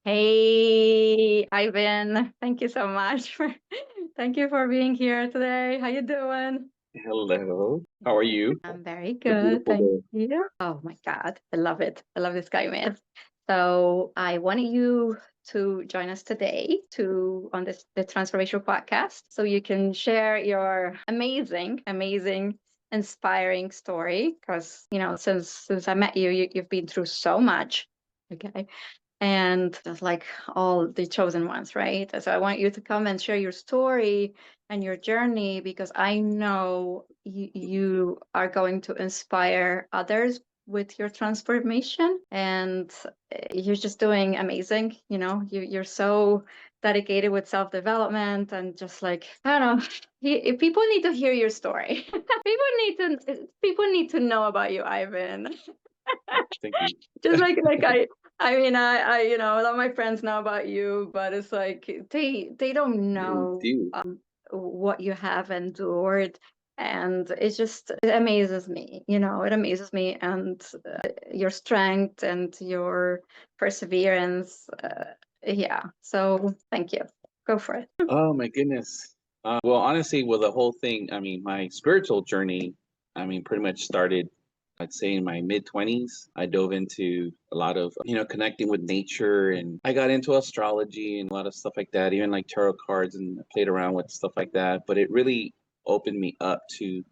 Hey, Ivan. Thank you so much for thank you for being here today. How you doing? Hello. How are you? I'm very It's a good, beautiful thank day. you. Oh my God, I love it. I love this guy, man. So I wanted you to join us today to on this the Transformational podcast, so you can share your amazing, inspiring story. Because since I met you, you've been through so much. Okay, and just like all the chosen ones, right? So I want you to come and share your story and your journey because I know you are going to inspire others with your transformation, and you're just doing amazing. You're so dedicated with self-development, and just like, I don't know, people need to hear your story. People need to know about you, Ivan. Thank you. Just like I mean, a lot of my friends know about you, but it's like they don't Thank know you. what you have endured, and it amazes me. It amazes me, and your strength and your perseverance. Yeah. So thank you. Go for it. Oh my goodness. Well, honestly, with the whole thing, I mean, my spiritual journey, I mean, pretty much started, I'd say, in my mid 20s. I dove into a lot of, connecting with nature, and I got into astrology and a lot of stuff like that, even like tarot cards, and I played around with stuff like that. But it really opened me up to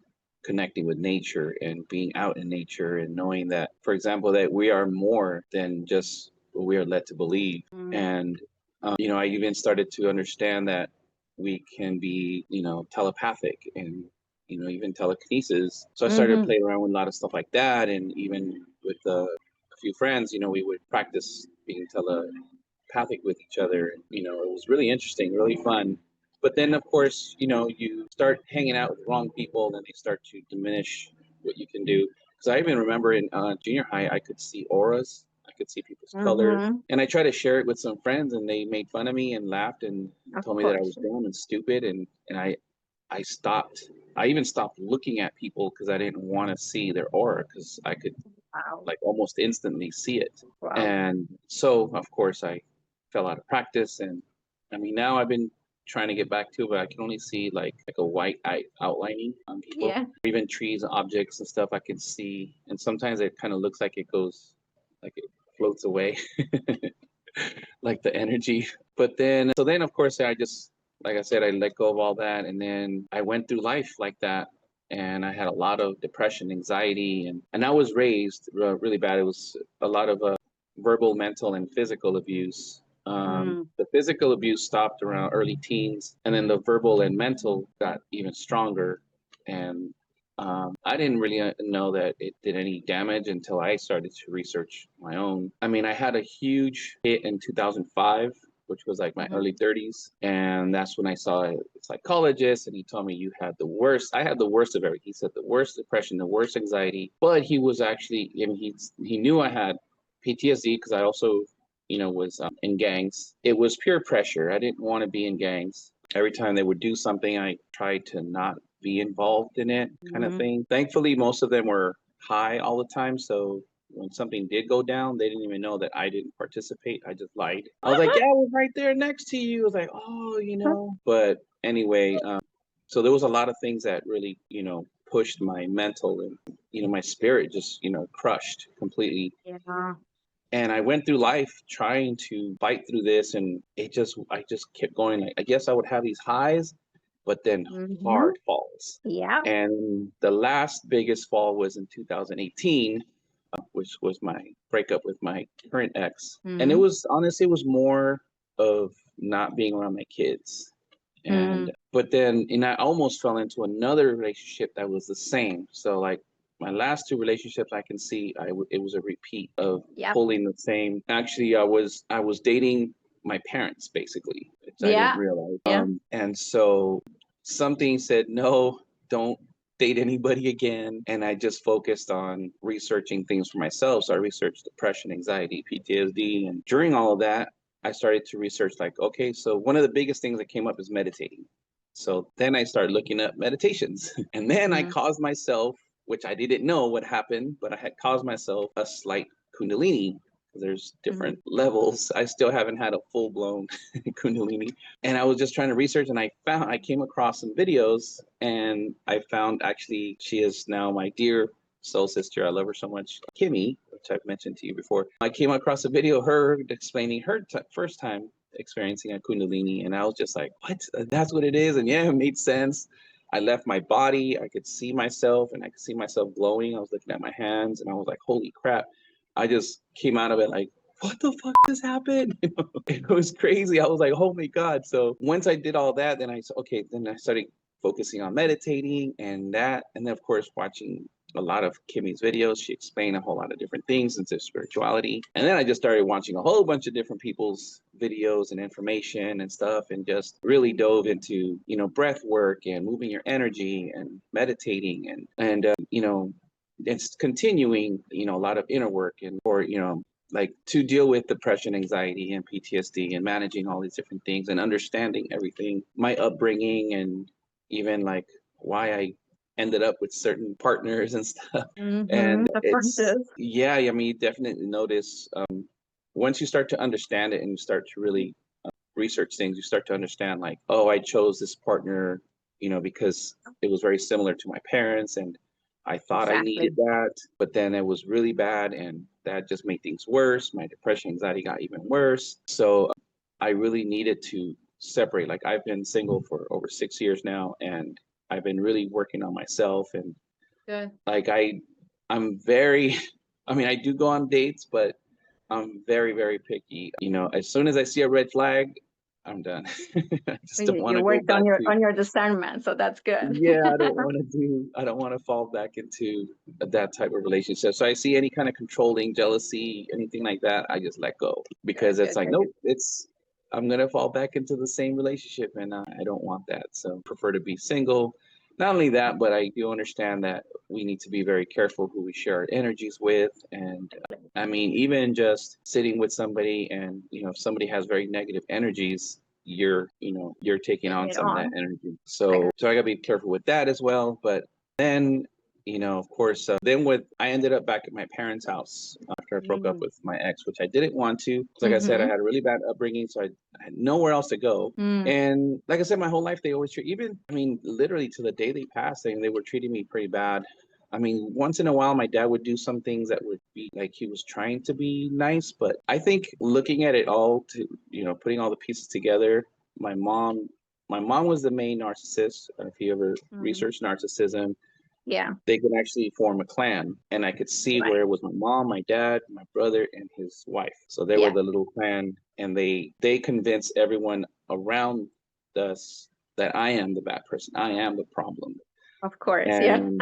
connecting with nature and being out in nature and knowing that, for example, that we are more than just what we are led to believe. Mm. And I even started to understand that we can be, telepathic and, even telekinesis. So I started Mm-hmm. playing around with a lot of stuff like that. And even with a few friends, we would practice being telepathic with each other. It was really interesting, really fun. But then, of course, you start hanging out with the wrong people and they start to diminish what you can do. Because I even remember in junior high, I could see auras, I could see people's color. Mm-hmm. And I tried to share it with some friends and they made fun of me and laughed and Of told me that I was course. dumb and stupid. And I stopped. I even stopped looking at people because I didn't want to see their aura because I could Wow. like almost instantly see it. Wow. And so, of course, I fell out of practice. And I mean, now I've been trying to get back to it, but I can only see like a white eye outlining on people, Yeah. even trees, objects, and stuff. I can see, and sometimes it kind of looks like it goes, like it floats away, like the energy. But then, of course, I just, like I said, I let go of all that, and then I went through life like that. And I had a lot of depression, anxiety, and I was raised really bad. It was a lot of verbal, mental, and physical abuse. Mm. The physical abuse stopped around early teens, and then the verbal and mental got even stronger. And I didn't really know that it did any damage until I started to research my own. I mean, I had a huge hit in 2005, which was like my Mhm. early 30s. And that's when I saw a psychologist, and he told me you had the worst. I had the worst of everything. He said the worst depression, the worst anxiety. But he was actually, I mean, he knew I had PTSD because I also, was in gangs. It was peer pressure. I didn't want to be in gangs. Every time they would do something, I tried to not be involved in it, kind of Mhm. thing. Thankfully, most of them were high all the time. So when something did go down, they didn't even know that I didn't participate. I just lied. I was like, yeah, I was right there next to you. I was like, oh, But anyway, so there was a lot of things that really, pushed my mental and, my spirit just, crushed completely. Yeah. And I went through life trying to fight through this, and I just kept going. Like, I guess I would have these highs, but then Mhm. hard falls. Yeah. And the last biggest fall was in 2018, which was my breakup with my current ex. And it Mhm. was honestly, it was more of not being around my kids. And Mhm. but then, and I almost fell into another relationship that was the same. So like my last two relationships, I can see it was a repeat of Yep. pulling the same. Actually, I was dating my parents basically, which I didn't Yeah. realize. Yeah. And so something said no, don't date anybody again. And I just focused on researching things for myself. So I researched depression, anxiety, PTSD, and during all of that, I started to research like, okay, so one of the biggest things that came up is meditating. So then I started looking up meditations. And then I Mhm. caused myself, which I didn't know what happened, but I had caused myself a slight kundalini There's different levels. I still haven't had a full blown Kundalini. And I was just trying to research, and I came across some videos, and I found actually she is now my dear soul sister. I love her so much, Kimmy, which I've mentioned to you before. I came across a video of her explaining her first time experiencing a Kundalini, and I was just like, what? That's what it is? And yeah, it made sense. I left my body. I could see myself, and I could see myself glowing. I was looking at my hands, and I was like, holy crap. I just came out of it like, what the fuck just happened? It was crazy. I was like, oh my God. So once I did all that, then I said, okay, then I started focusing on meditating and that. And then, of course, watching a lot of Kimmy's videos. She explained a whole lot of different things into spirituality. And then I just started watching a whole bunch of different people's videos and information and stuff, and just really dove into, breath work and moving your energy and meditating and it's continuing, a lot of inner work and like to deal with depression, anxiety, and PTSD, and managing all these different things and understanding everything, my upbringing, and even like why I ended up with certain partners and stuff. And The it's, process. yeah, I mean, you definitely notice once you start to understand it and you start to really research things, you start to understand like, oh, I chose this partner, because it was very similar to my parents, and I thought I Exactly. needed that, but then it was really bad, and that just made things worse. My depression, anxiety got even worse. So I really needed to separate. Like I've been single for over 6 years now, and I've been really working on myself. And Good. like I'm very, I mean, I do go on dates, but I'm very, very picky. As soon as I see a red flag, I'm done. I just don't want You to go worked on back your to, discernment, so that's good. yeah, I don't want to fall back into that type of relationship. So I see any kind of controlling, jealousy, anything like that, I just let go, because Good, it's good, like, good, nope, good. I'm going to fall back into the same relationship, and I don't want that. So prefer to be single. Not only that, but I do understand that we need to be very careful who we share our energies with. And I mean, even just sitting with somebody, and, if somebody has very negative energies, you're taking Bring on it some of that on. energy. I So got I gotta be careful with that as well. But then, of course, then I ended up back at my parents' house after I broke up mm. with my ex, which I didn't want to. Like I said, I Mm-hmm. had a really bad upbringing, so I had nowhere else to go. And like I said, my whole life they always treat, even, I mean, literally to the day they passed, they were treating me pretty bad. I mean, once in a while, my dad would do some things that would be like he was trying to be nice. But I think looking at it all, putting all the pieces together, my mom, my mom was the main narcissist. If you ever research narcissism, Yeah, they could actually form a clan, and I could see right. where it was my mom, my dad, my brother, and his wife. So they were Yeah, the little clan, and they convinced everyone around us that I am the bad person, I am the problem. of course. Yeah, And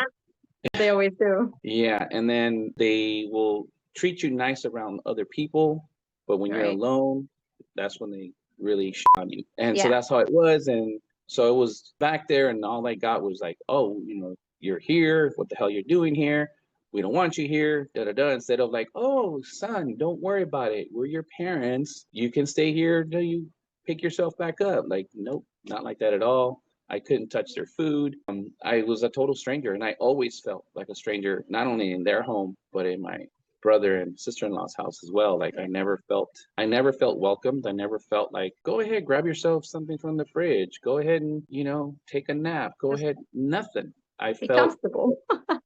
they always do. yeah, and then they will treat you nice around other people, but when you're Right. alone, that's when they really on you. And so Yeah. that's how it was. And so it was back there, and all I got was like, oh, you're here. What the hell you're doing here? We don't want you here. Da da da. Instead of like, oh, son, don't worry about it. We're your parents. You can stay here till you pick yourself back up. Like, nope, not like that at all. I couldn't touch their food. I was a total stranger, and I always felt like a stranger, not only in their home, but in my brother and sister-in-law's house as well. Like Yeah. I never felt welcomed. I never felt like, go ahead, grab yourself something from the fridge. Go ahead and, take a nap. Go Just ahead. Nothing. I be felt, comfortable.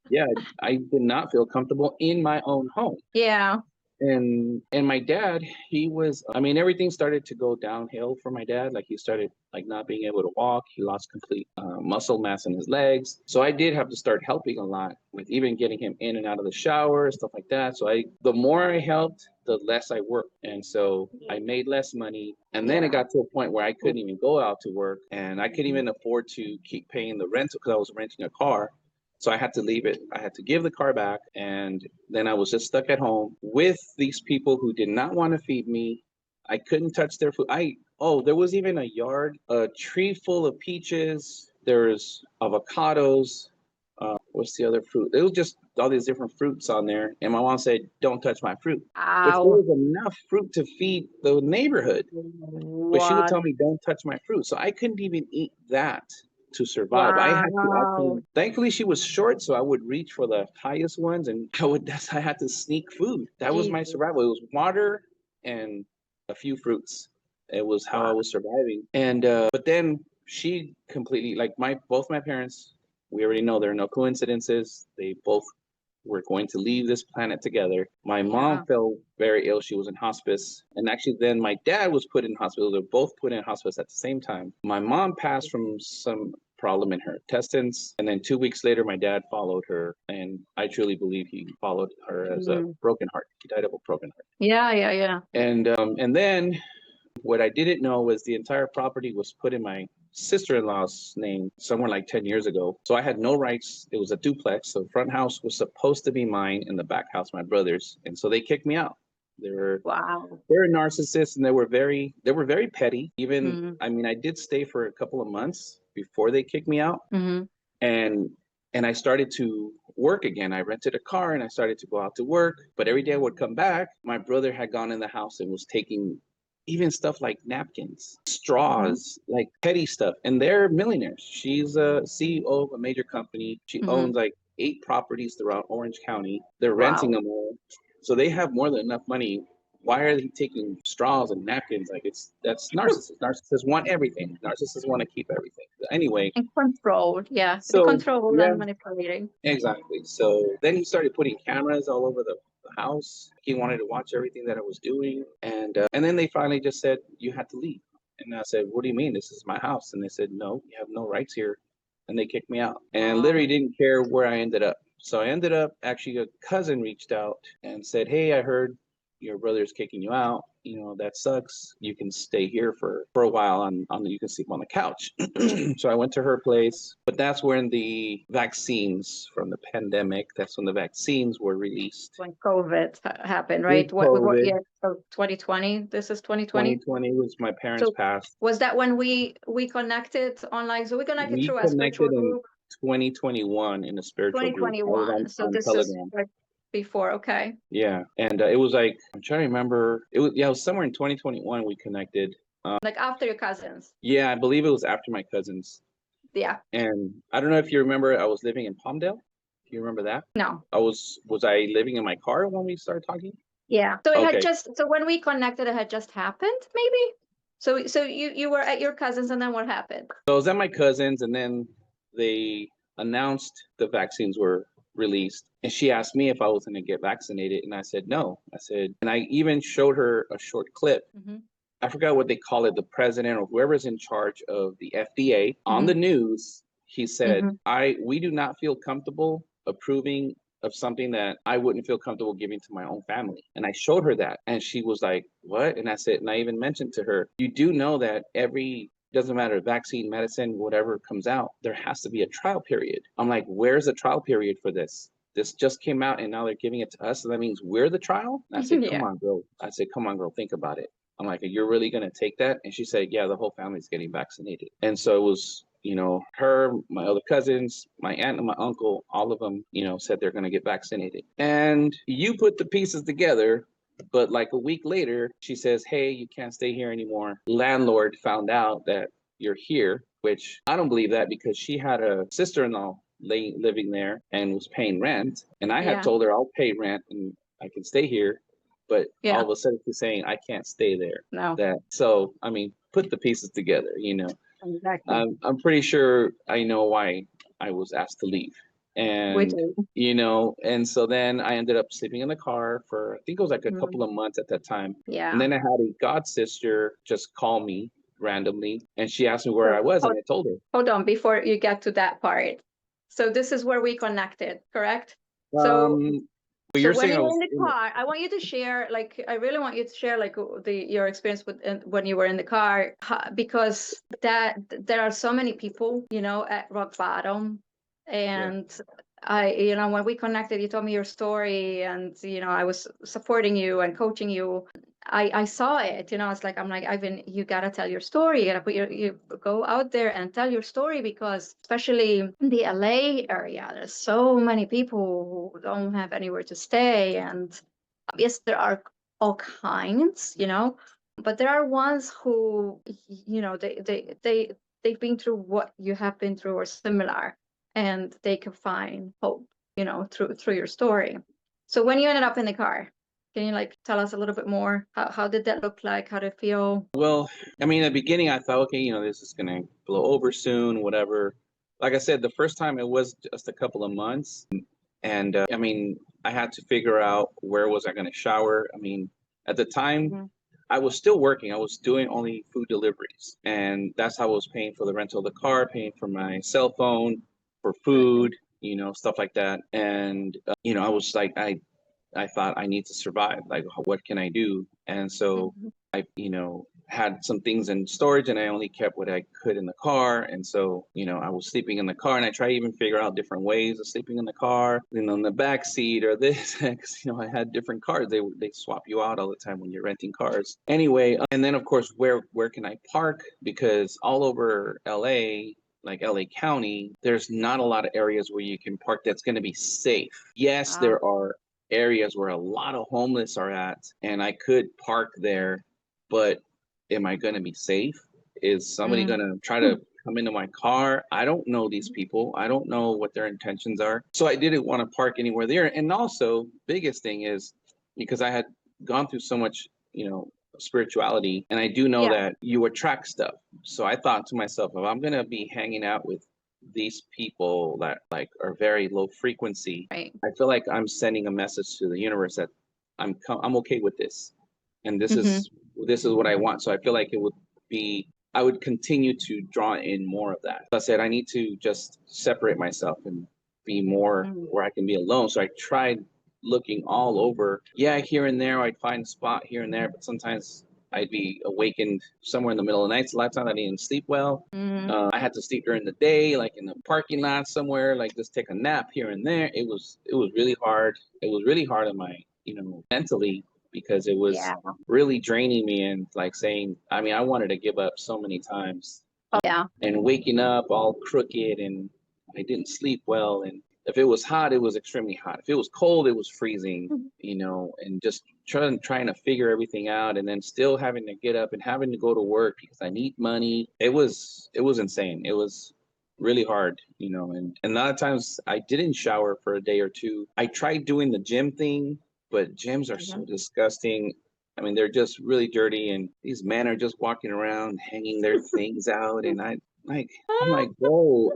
yeah, I did not feel comfortable in my own home. Yeah. And my dad, he was, I mean, everything started to go downhill for my dad. Like he started like not being able to walk. He lost complete muscle mass in his legs. So I did have to start helping a lot with even getting him in and out of the shower, stuff like that. So the more I helped, the less I worked. And so I made less money. And then it Yeah. got to a point where I couldn't even go out to work, and I couldn't even afford to keep paying the rental because I was renting a car. So I had to leave it. I had to give the car back. And then I was just stuck at home with these people who did not want to feed me. I couldn't touch their food. There was even a yard, a tree full of peaches. There's avocados. What's the other fruit? It was just all these different fruits on there. And my mom said, don't touch my fruit, which there Ow. was enough fruit to feed the neighborhood. But she would What? tell me, don't touch my fruit. So I couldn't even eat that to survive. I had to Wow. actually, thankfully she was short, so I would reach for the highest ones, and I had to sneak food. That was my Jesus. survival. It was water and a few fruits. It was how I Wow. was surviving. And but then she completely, like, both my parents, we already know there are no coincidences. They both were going to leave this planet together. My mom Yeah. fell very ill. She was in hospice. And actually, then my dad was put in hospital. They were both put in hospice at the same time. My mom passed from some problem in her intestines. And then 2 weeks later, my dad followed her. And I truly believe he followed her as a Mm. broken heart. He died of a broken heart. Yeah, yeah, yeah. And then what I didn't know was the entire property was put in my sister-in-law's name somewhere like 10 years ago. So I had no rights. It was a duplex. So the front house was supposed to be mine and the back house my brother's. And so they kicked me out. They were Wow. they were narcissists, and they were very petty. Even, Mm. I mean, I did stay for a couple of months before they kicked me out. Mm-hmm. And I started to work again. I rented a car and I started to go out to work. But every day I would come back, my brother had gone in the house and was taking even stuff like napkins, Mm-hmm. straws, like petty stuff. And they're millionaires. She's a CEO of a major company. She Mm-hmm. owns like 8 properties throughout Orange County. They're renting Wow. them all. So they have more than enough money. Why are they taking straws and napkins? Like, that's narcissists. Narcissists want everything. Narcissists want to keep everything. Anyway, And controlled. Yeah. The so control yeah, and manipulating. exactly. So then he started putting cameras all over the house. He wanted to watch everything that I was doing, and then they finally just said you had to leave. And I said, "What do you mean? This is my house." And they said, "No, you have no rights here," and they kicked me out. And literally Wow. didn't care where I ended up. So I ended up, actually, a cousin reached out and said, "Hey, I heard your brother's kicking you out. You know, that sucks. You can stay here for a while you can sleep on the couch." So I went to her place, but that's when the vaccines from the pandemic, that's when the vaccines were released. When COVID happened, With right? What COVID, year? So 2020. This is 2020. 2020 was my parents So passed. was that when we connected online? So we connected We through a spiritual connected in group, 2021 in a spiritual group. I was 2021. So on this is Telegram. like before, okay. Yeah, and it was like, I'm trying to remember. It was somewhere in 2021 we connected. Like after your cousins. Yeah, I believe it was after my cousins. Yeah. And I don't know if you remember, I was living in Palmdale. Do you remember that? No. Was I living in my car when we started talking? Yeah. So it had Okay. just so when we connected, it had just happened, maybe. So you were at your cousins, and then what happened? So I was at my cousin's, and then they announced the vaccines were released. And she asked me if I was going to get vaccinated. And I said, no. I said, and I even showed her a short clip. Mm-hmm. I forgot what they call it, the president or whoever's in charge of the FDA on Mm-hmm. the news. He said, Mm-hmm. we do not feel comfortable approving of something that I wouldn't feel comfortable giving to my own family. And I showed her that. And she was like, what? And I said, and I even mentioned to her, you do know that doesn't matter, vaccine, medicine, whatever comes out, there has to be a trial period. I'm like, where's the trial period for this? This just came out and now they're giving it to us. So that means we're the trial? And I said, come Yeah. on, girl. I said, come on, girl, think about it. I'm like, you're really going to take that? And she said, yeah, the whole family's getting vaccinated. And so it was, her, my other cousins, my aunt and my uncle, all of them, said they're going to get vaccinated. And you put the pieces together, but like a week later, she says, hey, you can't stay here anymore. Landlord found out that you're here, which I don't believe that, because she had a sister-in-law living there and was paying rent. And I had Yeah. told her I'll pay rent and I can stay here. But all Yeah. of a sudden she's saying I can't stay there. No. So I mean, put the pieces together. Exactly. I'm pretty sure I know why I was asked to leave. We And do. and so then I ended up sleeping in the car for, I think it was like a Mm. couple of months at that time. And Yeah. then I had a god sister just call me randomly, and she asked me where I So was, and I told her. hold on before you get to that part. So this is where we connected, correct? So But so you're when saying I you were in was the car, I want you to share, like, I really want you to share, like, your experience with when you were in the car, because there are so many people, at rock bottom, yeah. and when we connected, you told me your story, and I was supporting you and coaching you. I saw it, it's like, I'm like, Ivan, you gotta tell your story. You gotta you go out there and tell your story, because especially in the LA area, there's so many people who don't have anywhere to stay. And yes, there are all kinds, but there are ones who, they've been through what you have been through or similar, and they can find hope, through your story. So when you ended up in the car, can you like tell us a little bit more? How did that look like? How did it feel? Well, I mean, in the beginning, I thought, okay, this is gonna blow over soon, whatever. Like I said, the first time it was just a couple of months, and I mean, I had to figure out where was I gonna shower. I mean, at the time, Mhm. I was still working. I was doing only food deliveries, and that's how I was paying for the rental of the car, paying for my cell phone, for food, stuff like that. And I was like, I thought I need to survive. Like, what can I do? And so Mhm. I, had some things in storage and I only kept what I could in the car. And so, I was sleeping in the car and I tried to even figure out different ways of sleeping in the car, in the back seat or this, because, I had different cars. They swap you out all the time when you're renting cars. Anyway, and then of course, where can I park? Because all over LA, like LA County, there's not a lot of areas where you can park that's going to be safe. Yes, Wow. there are areas where a lot of homeless are at, and I could park there, but am I going to be safe? Is somebody Mm. going to try to come into my car? I don't know these people. I don't know what their intentions are. So I didn't want to park anywhere there. And also, biggest thing is because I had gone through so much, spirituality, and I do know Yeah. that you attract stuff. So I thought to myself, if I'm going to be hanging out with these people that like are very low frequency, Right. I feel like I'm sending a message to the universe that I'm okay with this, and Hmm. this is what I want. So I feel like I would continue to draw in more of that. I said I need to just separate myself and be more Mm. where I can be alone. So I tried looking all over. Yeah, here and there I'd find a spot here and there, but sometimes I'd be awakened somewhere in the middle of the night. So a lot of times I didn't sleep well. Mm. I had to sleep during the day, like in the parking lot somewhere, like just take a nap here and there. It was really hard. It was really hard on my, mentally, because it was Yeah. really draining me and like saying, I mean, I wanted to give up so many times, Oh, yeah. and waking up all crooked and I didn't sleep well. And if it was hot, it was extremely hot. If it was cold, it was freezing, Mhm. and just trying to figure everything out, and then still having to get up and having to go to work because I need money. It was insane. It was really hard, and a lot of times I didn't shower for a day or two. I tried doing the gym thing, but gyms are so Mhm. disgusting. I mean, they're just really dirty, and these men are just walking around hanging their things out, and I'm like, whoa,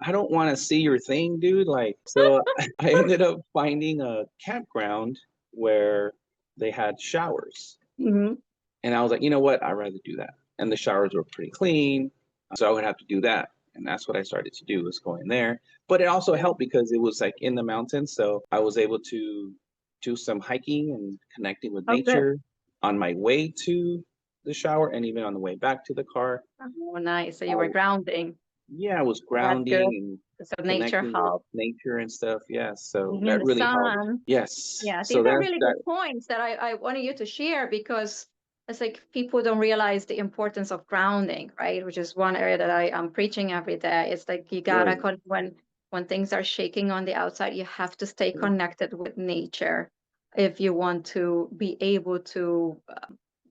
I don't want to see your thing, dude. Like, so I ended up finding a campground where they had showers, Mhm. and I was like, you know what, I'd rather do that. And the showers were pretty clean, so I would have to do that, and that's what I started to do, was go in there. But it also Good. helped because it was like in the mountains, so I was able to do some hiking and connecting with Oh, good. nature on my way to the shower and even on the way back to the car. Oh, nice. So you were I, grounding. yeah, I was That's good. grounding and So nature connecting with help. nature and stuff. Yeah, so Being in that the really helped. sun. Yes. Yeah, So these are that's really that. good points that I wanted you to share, because it's like people don't realize the importance of grounding, right? Which is one area that I am preaching every day. It's like you gotta Right. when things are shaking on the outside, you have to stay Yeah. connected with nature if you want to be able to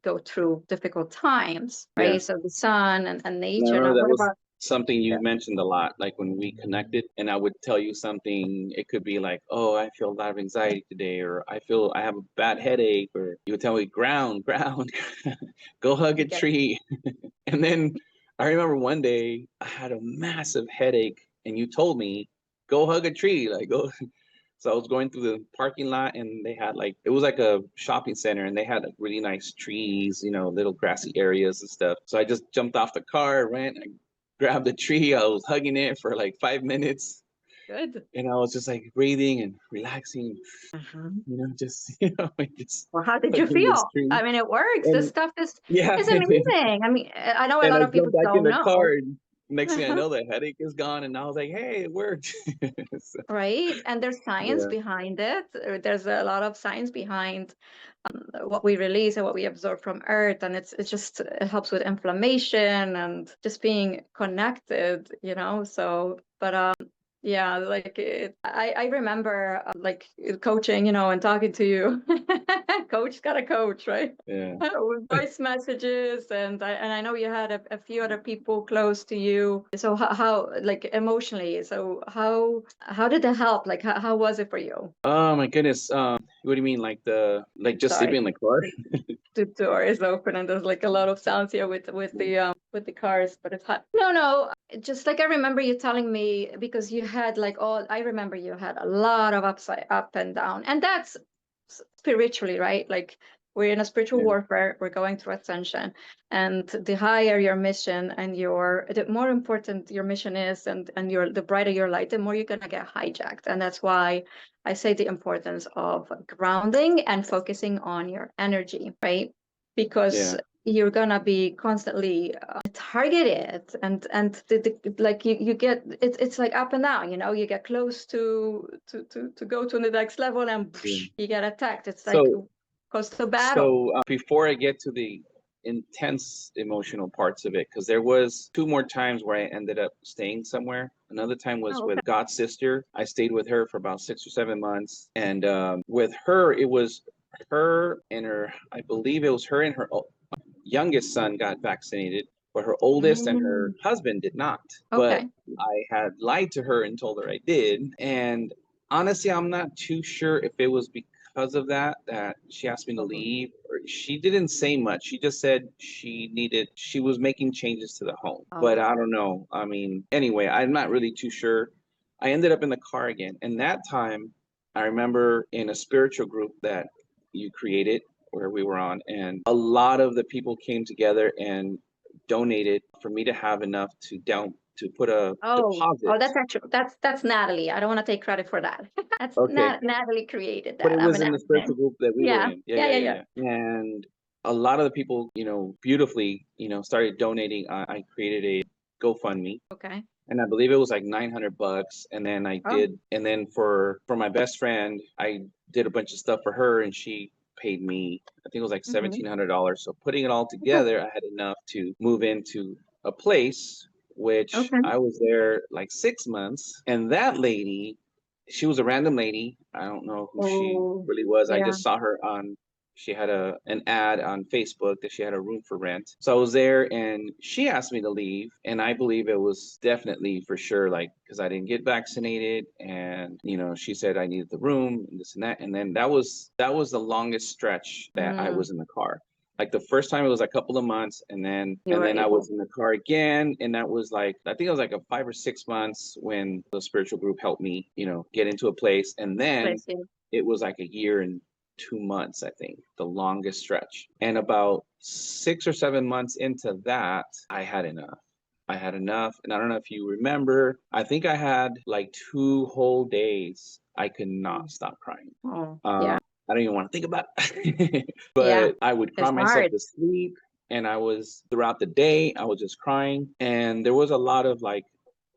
go through difficult times, Yeah. right? So the sun and And I nature. remember Now, that what was about something yeah, you mentioned a lot, like when we connected, and I would tell you something. It could be like, oh, I feel a lot of anxiety today, or I have a bad headache, or you would tell me, ground, ground, go hug a you get tree. And then I remember one day I had a massive headache, and you told me, go hug a tree, like go. So I was going through the parking lot, and they had like, it was like a shopping center, and they had like really nice trees, little grassy areas and stuff. So I just jumped off the car, ran, I grabbed the tree, I was hugging it for like 5 minutes, good. and I was just like breathing and relaxing, Uh-huh. just just Well, how did you hugging this feel? tree. I mean, it works. This And stuff yeah, is amazing. I mean, I know a and lot I of people jumped back in don't the car, know. and next thing I know, the headache is gone, and I was like, hey, it worked. So, Right? And there's science yeah. behind it. There's a lot of science behind what we release and what we absorb from Earth, and it's just it helps with inflammation and just being connected. So, but Yeah, like I remember like coaching, and talking to you. Coach got a coach, right? Yeah. With voice messages, and I know you had a few other people close to you. So how like emotionally? So how did that help? Like how was it for you? Oh my goodness. What do you mean, like just sleeping Sorry, in the car? the door is open and there's like a lot of sounds here with the cars, but it's hot. No, no, just like I remember you telling me because you had like all I remember you had a lot of upside up and down, and that's spiritually, right? Like we're in a spiritual Yeah, warfare, we're going through ascension, and the higher your mission and the more important your mission is, and the brighter your light, the more you're gonna get hijacked. And that's why I say the importance of grounding and focusing on your energy, right? Because yeah, you're gonna be constantly targeted, and like you get it's like up and down. You get close to go to the next level, and yeah. you get attacked. It's like So, goes to battle. before I get to the intense emotional parts of it, because there was two more times where I ended up staying somewhere. Another time was Oh, with okay. God's sister. I stayed with her for about 6 or 7 months, and with her, it was her and her. I believe it was her and her youngest son got vaccinated, but her oldest and her Mm, husband did not. But okay. I had lied to her and told her I did. And honestly, I'm not too sure if it was because of that she asked me to Mhm. leave. Or she didn't say much. She just said she was making changes to the home. But Oh, I don't know. I mean, anyway, I'm not really too sure. I ended up in the car again. And that time, I remember in a spiritual group that you created where we were on, and a lot of the people came together and donated for me to have enough to put a oh, deposit. that's actually that's Natalie. I don't want to take credit for that. That's Okay, not Natalie created but it that. I'm was an in the spiritual admin. group that we were Yeah, in. Yeah, yeah, yeah, yeah, yeah, yeah. yeah. And a lot of the people, beautifully, started donating. I created a GoFundMe, Okay. and I believe it was like $900. And then Oh, for my best friend, I did a bunch of stuff for her, and she paid me. I think it was like hmm. $1,700. So putting it all Okay. together, I had enough to move into a place which Okay. I was there like 6 months, and that lady, she was a random lady. I don't know who she Oh, really was. I yeah. just saw her on she had an ad on Facebook that she had a room for rent. So I was there, and she asked me to leave, and I believe it was definitely for sure, like, because I didn't get vaccinated, and she said I needed the room and this and that. And then that was the longest stretch that I Mm, was in the car. Like the first time it was a couple of months, and then you and were then I able. was in the car again, and that was like, I think it was like a 5 or 6 months when the spiritual group helped me, get into a place. And then Bless you. it was like a year and 2 months, I think, the longest stretch. And about 6 or 7 months into that, I had enough. I had enough. And I don't know if you remember, I think I had like 2 whole days I could not stop crying. Oh, Uh, yeah. I don't even want to think about it. Yeah. But I would cry It's myself hard. to sleep. And I was throughout the day, I was just crying. And there was a lot of like,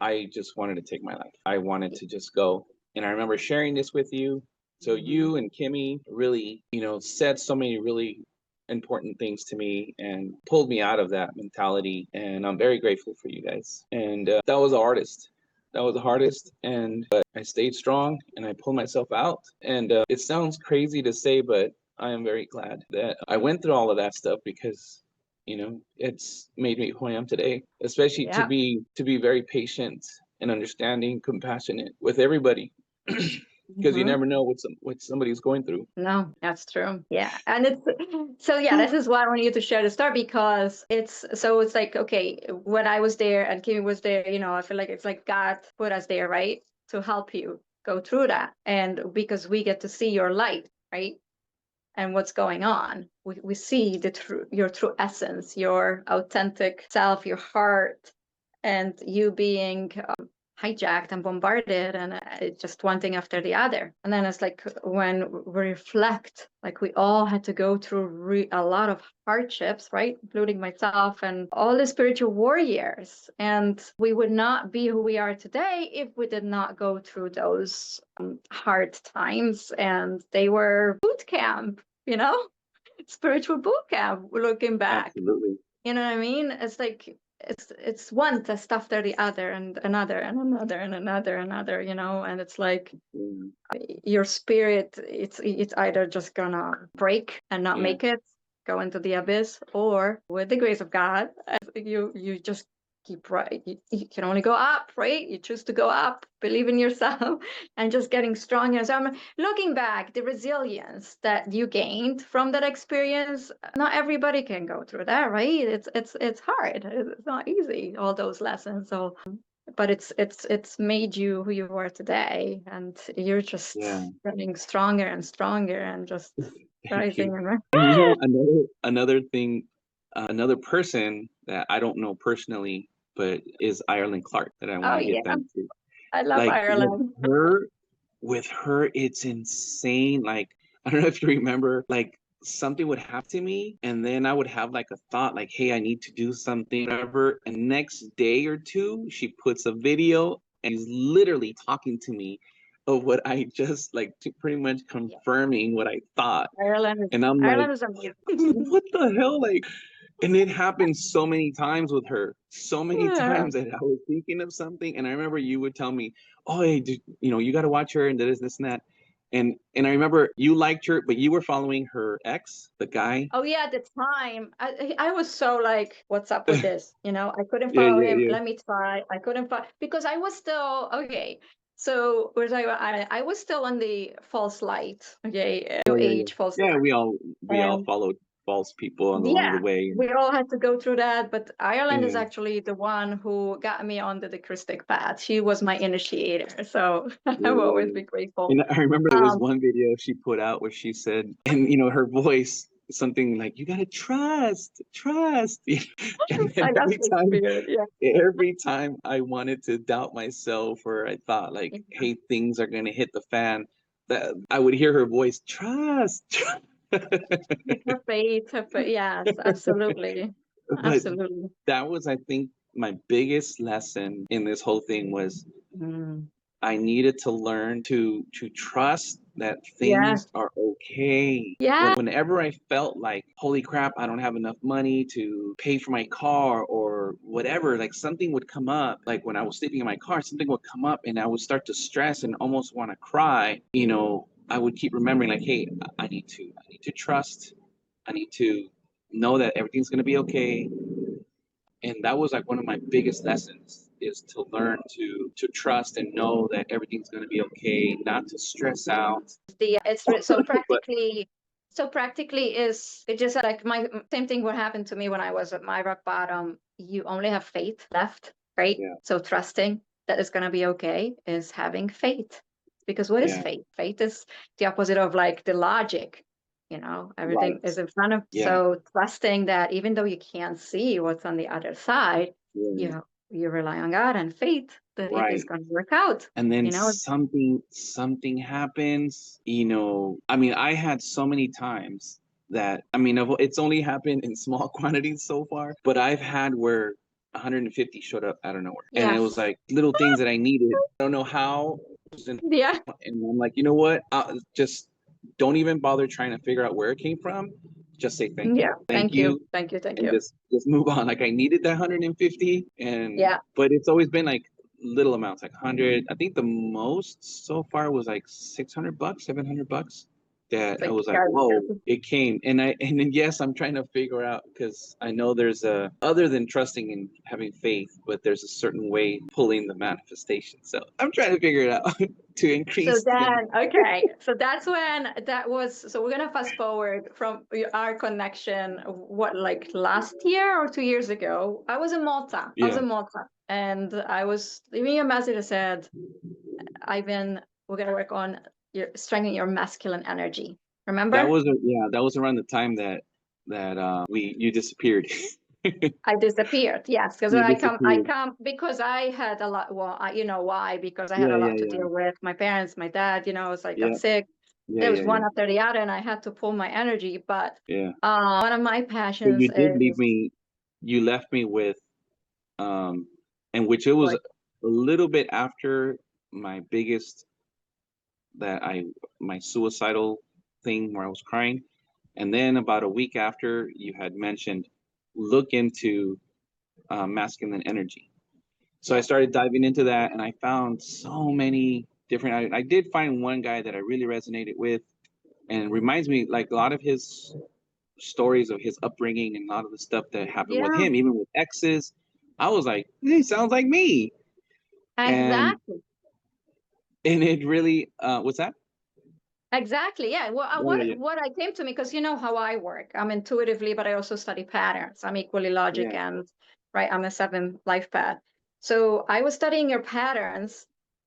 I just wanted to take my life. I wanted to just go. And I remember sharing this with you. So Mhm. you and Kimmy really, said so many really important things to me and pulled me out of that mentality. And I'm very grateful for you guys. And that was the hardest. That was the hardest. And but I stayed strong and I pulled myself out. And it sounds crazy to say, but I am very glad that I went through all of that stuff because it's made me who I am today, especially to Yeah. be very patient and understanding, compassionate with everybody, because you Hmm. never know what somebody's going through. No, that's true. Yeah. And it's so yeah, this is why I wanted you to share the story, because it's like, okay, when I was there and Kimmy was there, I feel like it's like God put us there, right? To help you go through that. And because we get to see your light, right? And what's going on. We see your true essence, your authentic self, your heart, and you being hijacked and bombarded, and it's just one thing after the other. And then it's like when we reflect, like we all had to go through a lot of hardships, right? Including myself and all the spiritual warriors. And we would not be who we are today if we did not go through those hard times. And they were boot camp, spiritual boot camp looking back. Absolutely. You know what I mean? It's like it's one test after the other, and another and another and another, and it's like Mm, your spirit, it's either just gonna break and not yeah. make it, go into the abyss, or with the grace of God, you just keep right. You can only go up, right? You choose to go up, believe in yourself, and just getting stronger. So I'm looking back, the resilience that you gained from that experience. Not everybody can go through that, right? It's hard. It's not easy, all those lessons. So but it's made you who you are today, and you're just Yeah. getting stronger and stronger and just Thank you. rising and And another thing, another person that I don't know personally, but is Ireland Clark that I want oh to yeah, get them to. I love Like Ireland. with her, it's insane. Like, I don't know if you remember, like something would happen to me, and then I would have like a thought, like, hey, I need to do something, whatever. And next day or two, she puts a video and is literally talking to me of what I just like to pretty much Yeah, confirming what I thought. Ireland is And I'm like, Ireland is amazing. what the hell? Like, and it happened so many times with her, so many Yeah. times that I was thinking of something, and I remember you would tell me, "Oh, hey, you got to watch her and this and that." And I remember you liked her, but you were following her ex, the guy. Oh yeah, at the time I was so like, what's up with this? I couldn't Yeah, follow yeah, him. yeah. Let me try. I couldn't follow because I was still okay. So was I was still on the false light, okay, Yeah, new yeah, yeah. age false Yeah, light. we all And followed false people along the yeah, way. we all had to go through that, but Ireland is Yeah, actually the one who got me onto the Christic path. She was my initiator, so I will always yeah. be grateful. And I remember there was Um, one video she put out where she said, and her voice, something like, "You gotta trust." And then I love the spirit. Yeah. every time I wanted to doubt myself, or I thought like, "Hey, things are gonna hit the fan," that I would hear her voice, "Trust." Her faith, yes, absolutely, But absolutely. that was, I think, my biggest lesson in this whole thing was Mm. I needed to learn to trust that Yeah, things are okay. yeah, Whenever I felt like, holy crap, I don't have enough money to pay for my car or whatever, like something would come up. Like when I was sleeping in my car, something would come up and I would start to stress and almost want to cry. I would keep remembering like, hey, I need to trust. I need to know that everything's gonna be okay. And that was like one of my biggest lessons, is to learn to trust and know that everything's going to be okay, not to stress out. so But practically is it just like my same thing what happened to me when I was at my rock bottom. You only have faith left, right? yeah, So trusting that it's gonna be okay is having faith. Because what is yeah, faith? Faith is the opposite of like the logic. Everything right, is in front of. yeah, So trusting that even though you can't see what's on the other side, yeah, you rely on God and faith that it is right. going to work out. And then You know, something happens. I mean, I had so many times that, I mean, it's only happened in small quantities so far, but I've had where 150 showed up out of nowhere, and it was yes. like little things that I needed. I don't know how. Yeah. And I'm like, you know what? Just don't even bother trying to figure out where it came from. Just say Yeah. thank Thank you. you, Thank you. Thank and you. just move on. Like I needed that 150, and Yeah. but it's always been like little amounts, like 100. I think the most so far was like $600, $700. That I Thank was you, like, whoa, guys. it came, and then yes, I'm trying to figure out, because I know there's a, other than trusting and having faith, but there's a certain way pulling the manifestation. So I'm trying to figure it out to So increase the. then, okay. So that's when that was. So we're gonna fast forward from our connection. What, like last year or 2 years ago? I was in Malta. I was Yeah, in Malta, and I was leaving you a message that said, "Ivan, we're gonna work on your strengthening your masculine energy." that Remember? was that was around the time that we you disappeared. I disappeared. Yes, because You I disappeared. come because I had a lot. Well, you know why? Because I had Yeah, a yeah, lot to yeah, deal with. My parents, my dad. So I got yeah, sick. yeah, There was yeah, one yeah, after the other, and I had to pull my energy. But yeah. one of my So passions you did leave is me. You left me with, um, and which it was a like, little bit after my biggest, that I my suicidal thing where I was crying, and then about a week after, you had mentioned, look into masculine energy. So I started diving into that, and I found so many different. I did find one guy that I really resonated with, and it reminds me like a lot of his stories of his upbringing and a lot of the stuff that happened with Yeah, him, even with exes. I was like, he sounds like me, and exactly. it really what's that? Exactly. Yeah. Well, Yeah, yeah, what I came to me, because you know how I work. I'm intuitively, but I also study patterns. I'm equally logic yeah, and right. I'm a seven life path. So I was studying your patterns,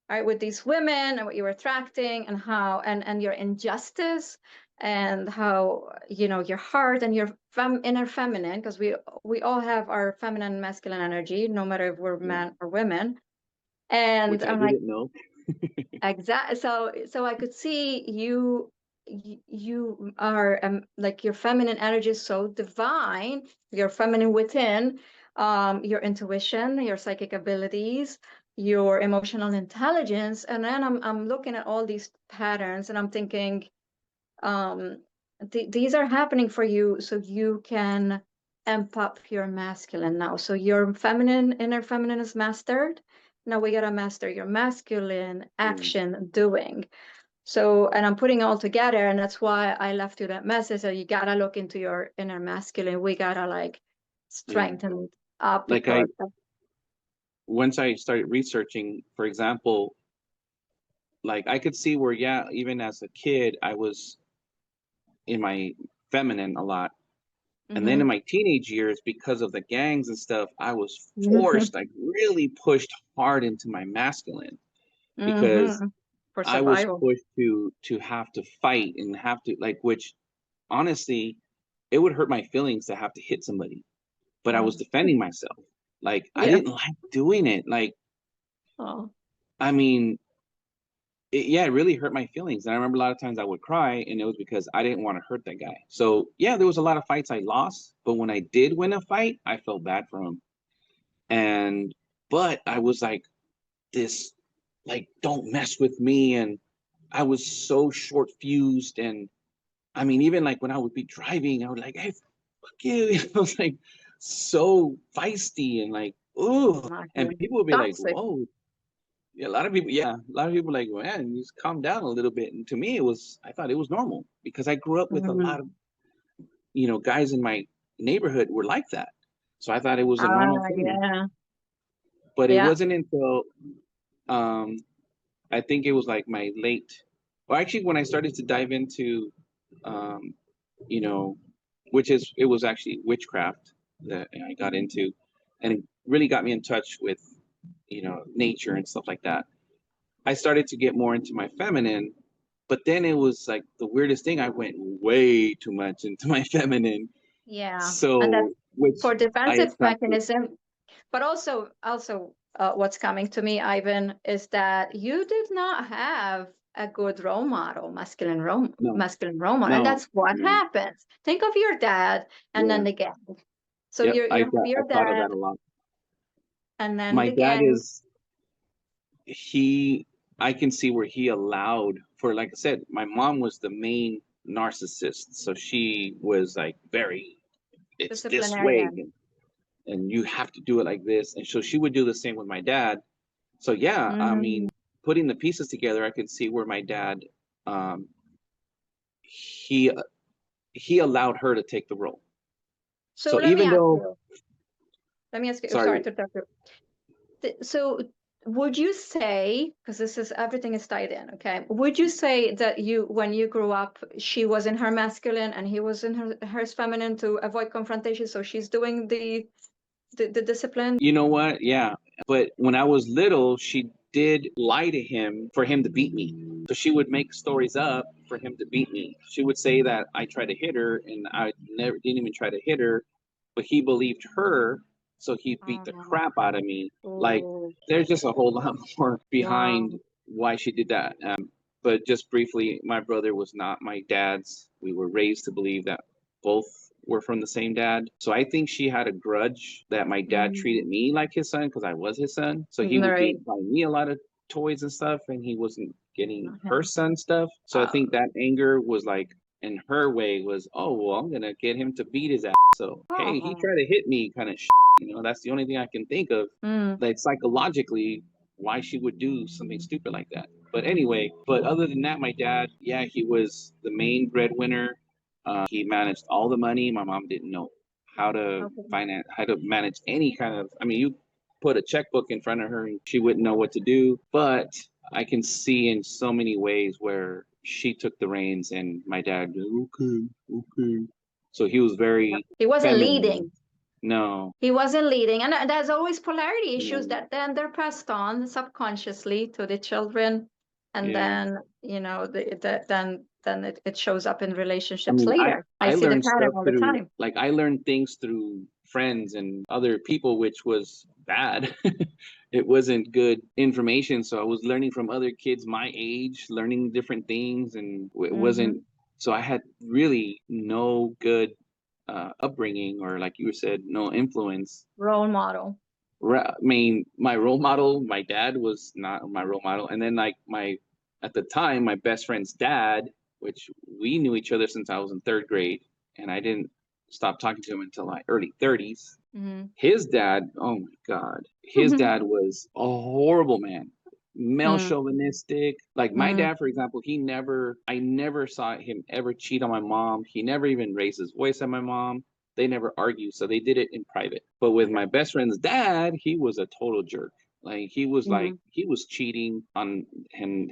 right, with these women and what you were attracting and how and your injustice and how your heart and your inner feminine, because we all have our feminine and masculine energy, no matter if we're yeah. men or women. And Which I I'm like, didn't know. exactly. So I could see you are like your feminine energy is so divine, your feminine within, your intuition, your psychic abilities, your emotional intelligence. And then I'm looking at all these patterns and I'm thinking, um, these are happening for you so you can amp up your masculine now. So your feminine, inner feminine is mastered. Now we gotta master your masculine Yeah, action doing. So, and I'm putting it all together, and that's why I left you that message. So you gotta look into your inner masculine. We gotta like yeah. strengthen it up Like I because once I started researching, for example, like I could see where, yeah, even as a kid, I was in my feminine a lot. And then in hmm my teenage years, because of the gangs and stuff, I was forced, like really pushed hard into my masculine because for I was survival. pushed to have to fight and have to like, which honestly, it would hurt my feelings to have to hit somebody, but I was Mm. defending myself. Like I Yeah. didn't like doing it. Like, Oh. I mean, yeah, it really hurt my feelings. And I remember a lot of times I would cry, and it was because I didn't want to hurt that guy. So yeah, there was a lot of fights I lost, but when I did win a fight, I felt bad for him. And but I was like this, like don't mess with me, and I was so short fused. And I mean, even like when I would be driving, I would like, hey, fuck you. I was like so feisty and like, ooh. And Masculine. people would be like, Toxic. whoa. Yeah, a lot of people, yeah, a lot of people like, man, just calm down a little bit. And to me, I thought it was normal because I grew up with a Mhm. lot of, guys in my neighborhood were like that. So I thought it was a normal Ah, thing. yeah. But it Yeah. wasn't until, um, I think it was like my late, or actually when I started to dive into, um, you know, it was actually witchcraft that I got into, and it really got me in touch with, nature and stuff like that. I started to get more into my feminine, but then it was like the weirdest thing. I went way too much into my feminine. Yeah. And that's So, which for I defensive attracted. mechanism. But also, what's coming to me, Ivan, is that you did not have a good role model, No, masculine role model, and no, that's what no. happens. Think of your dad, and then Yeah. the gang. So Yep. you have I your thought of that dad, a lot. and then My the dad gang. is, he, I can see where he allowed for, like I said, my mom was the main narcissist. So she was like very, it's this way. Disciplinarian. And you have to do it like this. And so she would do the same with my dad. So yeah, I Mhm. mean, putting the pieces together, I could see where my dad, um, he he allowed her to take the role. So So even though, let me ask you, sorry sorry, to interrupt you. So would you say, because this is everything is tied in, okay? Would you say that when you grew up, she was in her masculine and he was in hers feminine to avoid confrontation? So she's doing the discipline. you know what? Yeah, but when I was little, she did lie to him for him to beat me. So she would make stories up for him to beat me. She would say that I tried to hit her, and I never didn't even try to hit her, but he believed her, so he beat the Oh, crap out of me. Like oh, there's just a whole lot more wow. behind why she did that. But just briefly, my brother was not my dad's. We were raised to believe that both were from the same dad. So I think she had a grudge that my dad treated Mm, me like his son because I was his son. So he would right. buy me a lot of toys and stuff, and he wasn't getting her Okay. son stuff. So I think that anger was like, in her way, was, oh well, I'm gonna get him to beat his ass. So hey, he Oh, tried to hit me, kind of. That's the only thing I can think of. Mm. Like psychologically, why she would do something stupid like that. But anyway, but other than that, my dad, yeah, he was the main breadwinner. He managed all the money. My mom didn't know Okay. how to manage any kind of. I mean, you put a checkbook in front of her and she wouldn't know what to do. But I can see in so many ways where she took the reins and my dad goes, okay, okay. So he was very He wasn't feminine. leading. No, He wasn't leading. And there's always polarity issues no, that then they're passed on subconsciously to the children. And yeah. then, then it shows up in I relationships mean, later. I I see the learned pattern stuff all the through time. like I learned things through friends and other people, which was bad. It wasn't good information. So I was learning from other kids my age, learning different things, and it wasn't. Hmm. So I had really no good upbringing, or like you said, no influence. Role model. I mean, my role model, my dad was not my role model, and then like at the time, my best friend's dad, which we knew each other since I was in third grade, and I didn't stop talking to him until my early 30s. Hmm. His dad, oh my God, his dad was a horrible man, male Mm, chauvinistic. Like my mm, dad, for example, I never saw him ever cheat on my mom. He never even raised his voice at my mom. They never argued, so they did it in private. But with my best friend's dad, he was a total jerk. mm. He was cheating on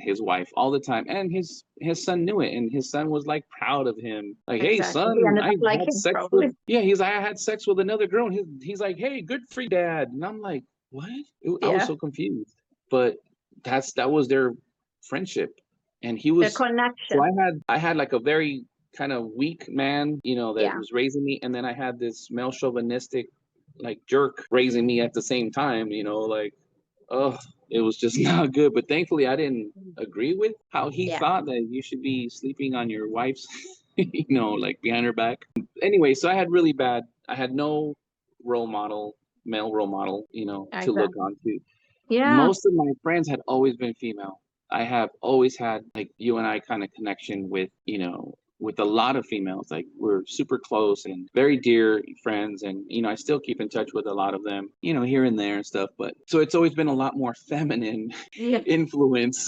his wife all the time, and his son knew it, and his son was like proud of him. Like, hey Exactly. He son, ended I up had liking sex with probably. yeah. He's like, I had sex with another girl, and he's like, hey, good for you, dad. And I'm like, what? I was Yeah. so confused. But that was their friendship, and he The was. So connection. I had like a very kind of weak man, that Yeah. was raising me, and then I had this male chauvinistic like jerk raising me at the same time, like, oh, it was just not good. But thankfully I didn't agree with how he Yeah. thought that you should be sleeping on your wife's like behind her back. Anyway, so I had no role model, male role model, to look Exactly. onto. Yeah. Most of my friends had always been female. I have always had like you and I kind of connection with a lot of females. Like we're super close and very dear friends, and I still keep in touch with a lot of them, here and there and stuff. But so it's always been a lot more feminine Yeah. influence,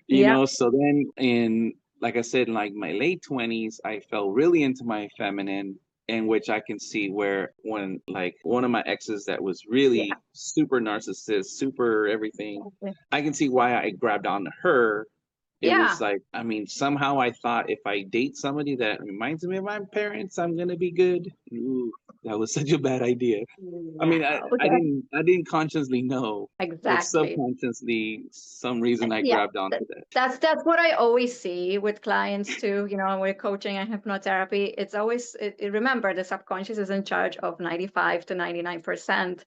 Yeah. So then in like I said, in like my late 20s, I fell really into my feminine, in which I can see where when like one of my exes that was Yeah. really super narcissist, super everything, Exactly. I can see why I grabbed onto her. It was Yeah. like, I mean, somehow I thought if I date somebody that reminds me of my parents, I'm gonna be good. Ooh, that was such a bad idea. I mean, Yeah. Okay. I didn't consciously know, but Exactly. subconsciously, some reason I Yeah. grabbed onto that. That's what I always see with clients too. With coaching and hypnotherapy, it's always remember the subconscious is in charge of 95 to 99%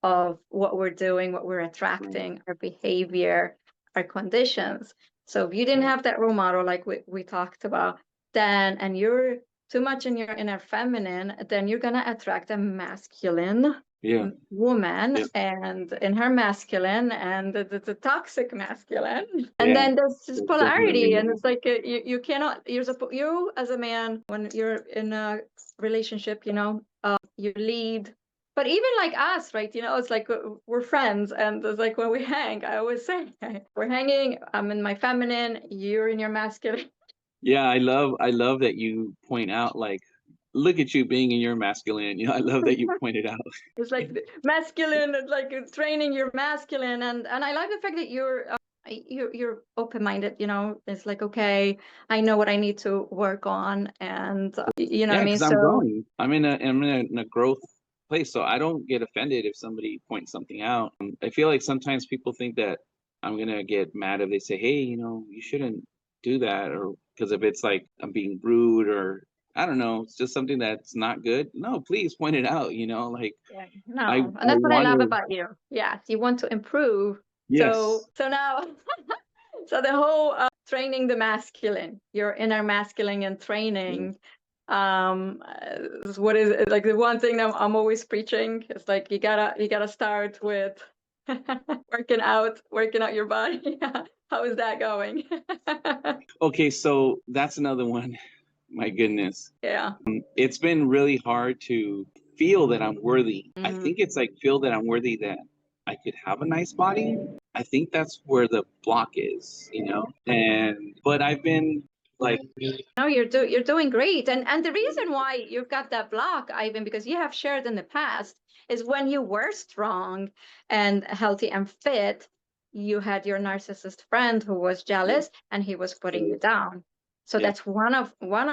of what we're doing, what we're Right. attracting, our behavior, our conditions. So if you didn't Yeah. have that role model, like we talked about, then and you're too much in your inner feminine, then you're gonna attract a masculine Yeah. woman Yeah. and in her masculine and the toxic masculine. And Yeah. then there's this There's definitely polarity, and that. it's like you cannot you as a man when you're in a relationship, you lead. But even like us, right? It's like we're friends, and it's like when we hang, I always say, we're hanging. I'm in my feminine, you're in your masculine. Yeah, I love that you point out like, look at you being in your masculine. I love that you pointed out. It's like the masculine, it's like training your masculine, and I like the fact that you're open-minded. It's like, okay, I know what I need to work on, and you know what Yeah, I mean. because I'm So growing. In a growth place, so I don't get offended if somebody points something out. I feel like sometimes people think that I'm gonna get mad if they say, "Hey, you shouldn't do that," or because if it's like I'm being rude or I don't know, it's just something that's not good. No, please point it out. Like yeah, I no, and I that's what I want love to. about you. Yes, you want to improve. So Yes. so now, so the whole training the masculine, your inner masculine and Yeah. training. Is what is it, like the one thing that I'm always preaching is like you gotta start with working out your body. How is that going? Okay, so that's another one. My goodness. Yeah. It's been really hard to feel that I'm worthy. I Mm. think it's like feel that I'm worthy that I could have a nice body. I think that's where the block is, you know. And but I've been like, No, you're doing great. And the reason why you've got that block, Ivan, because you have shared in the past, is when you were strong and healthy and fit, you had your narcissist friend who was yeah, jealous and he was putting you down. So yeah, that's one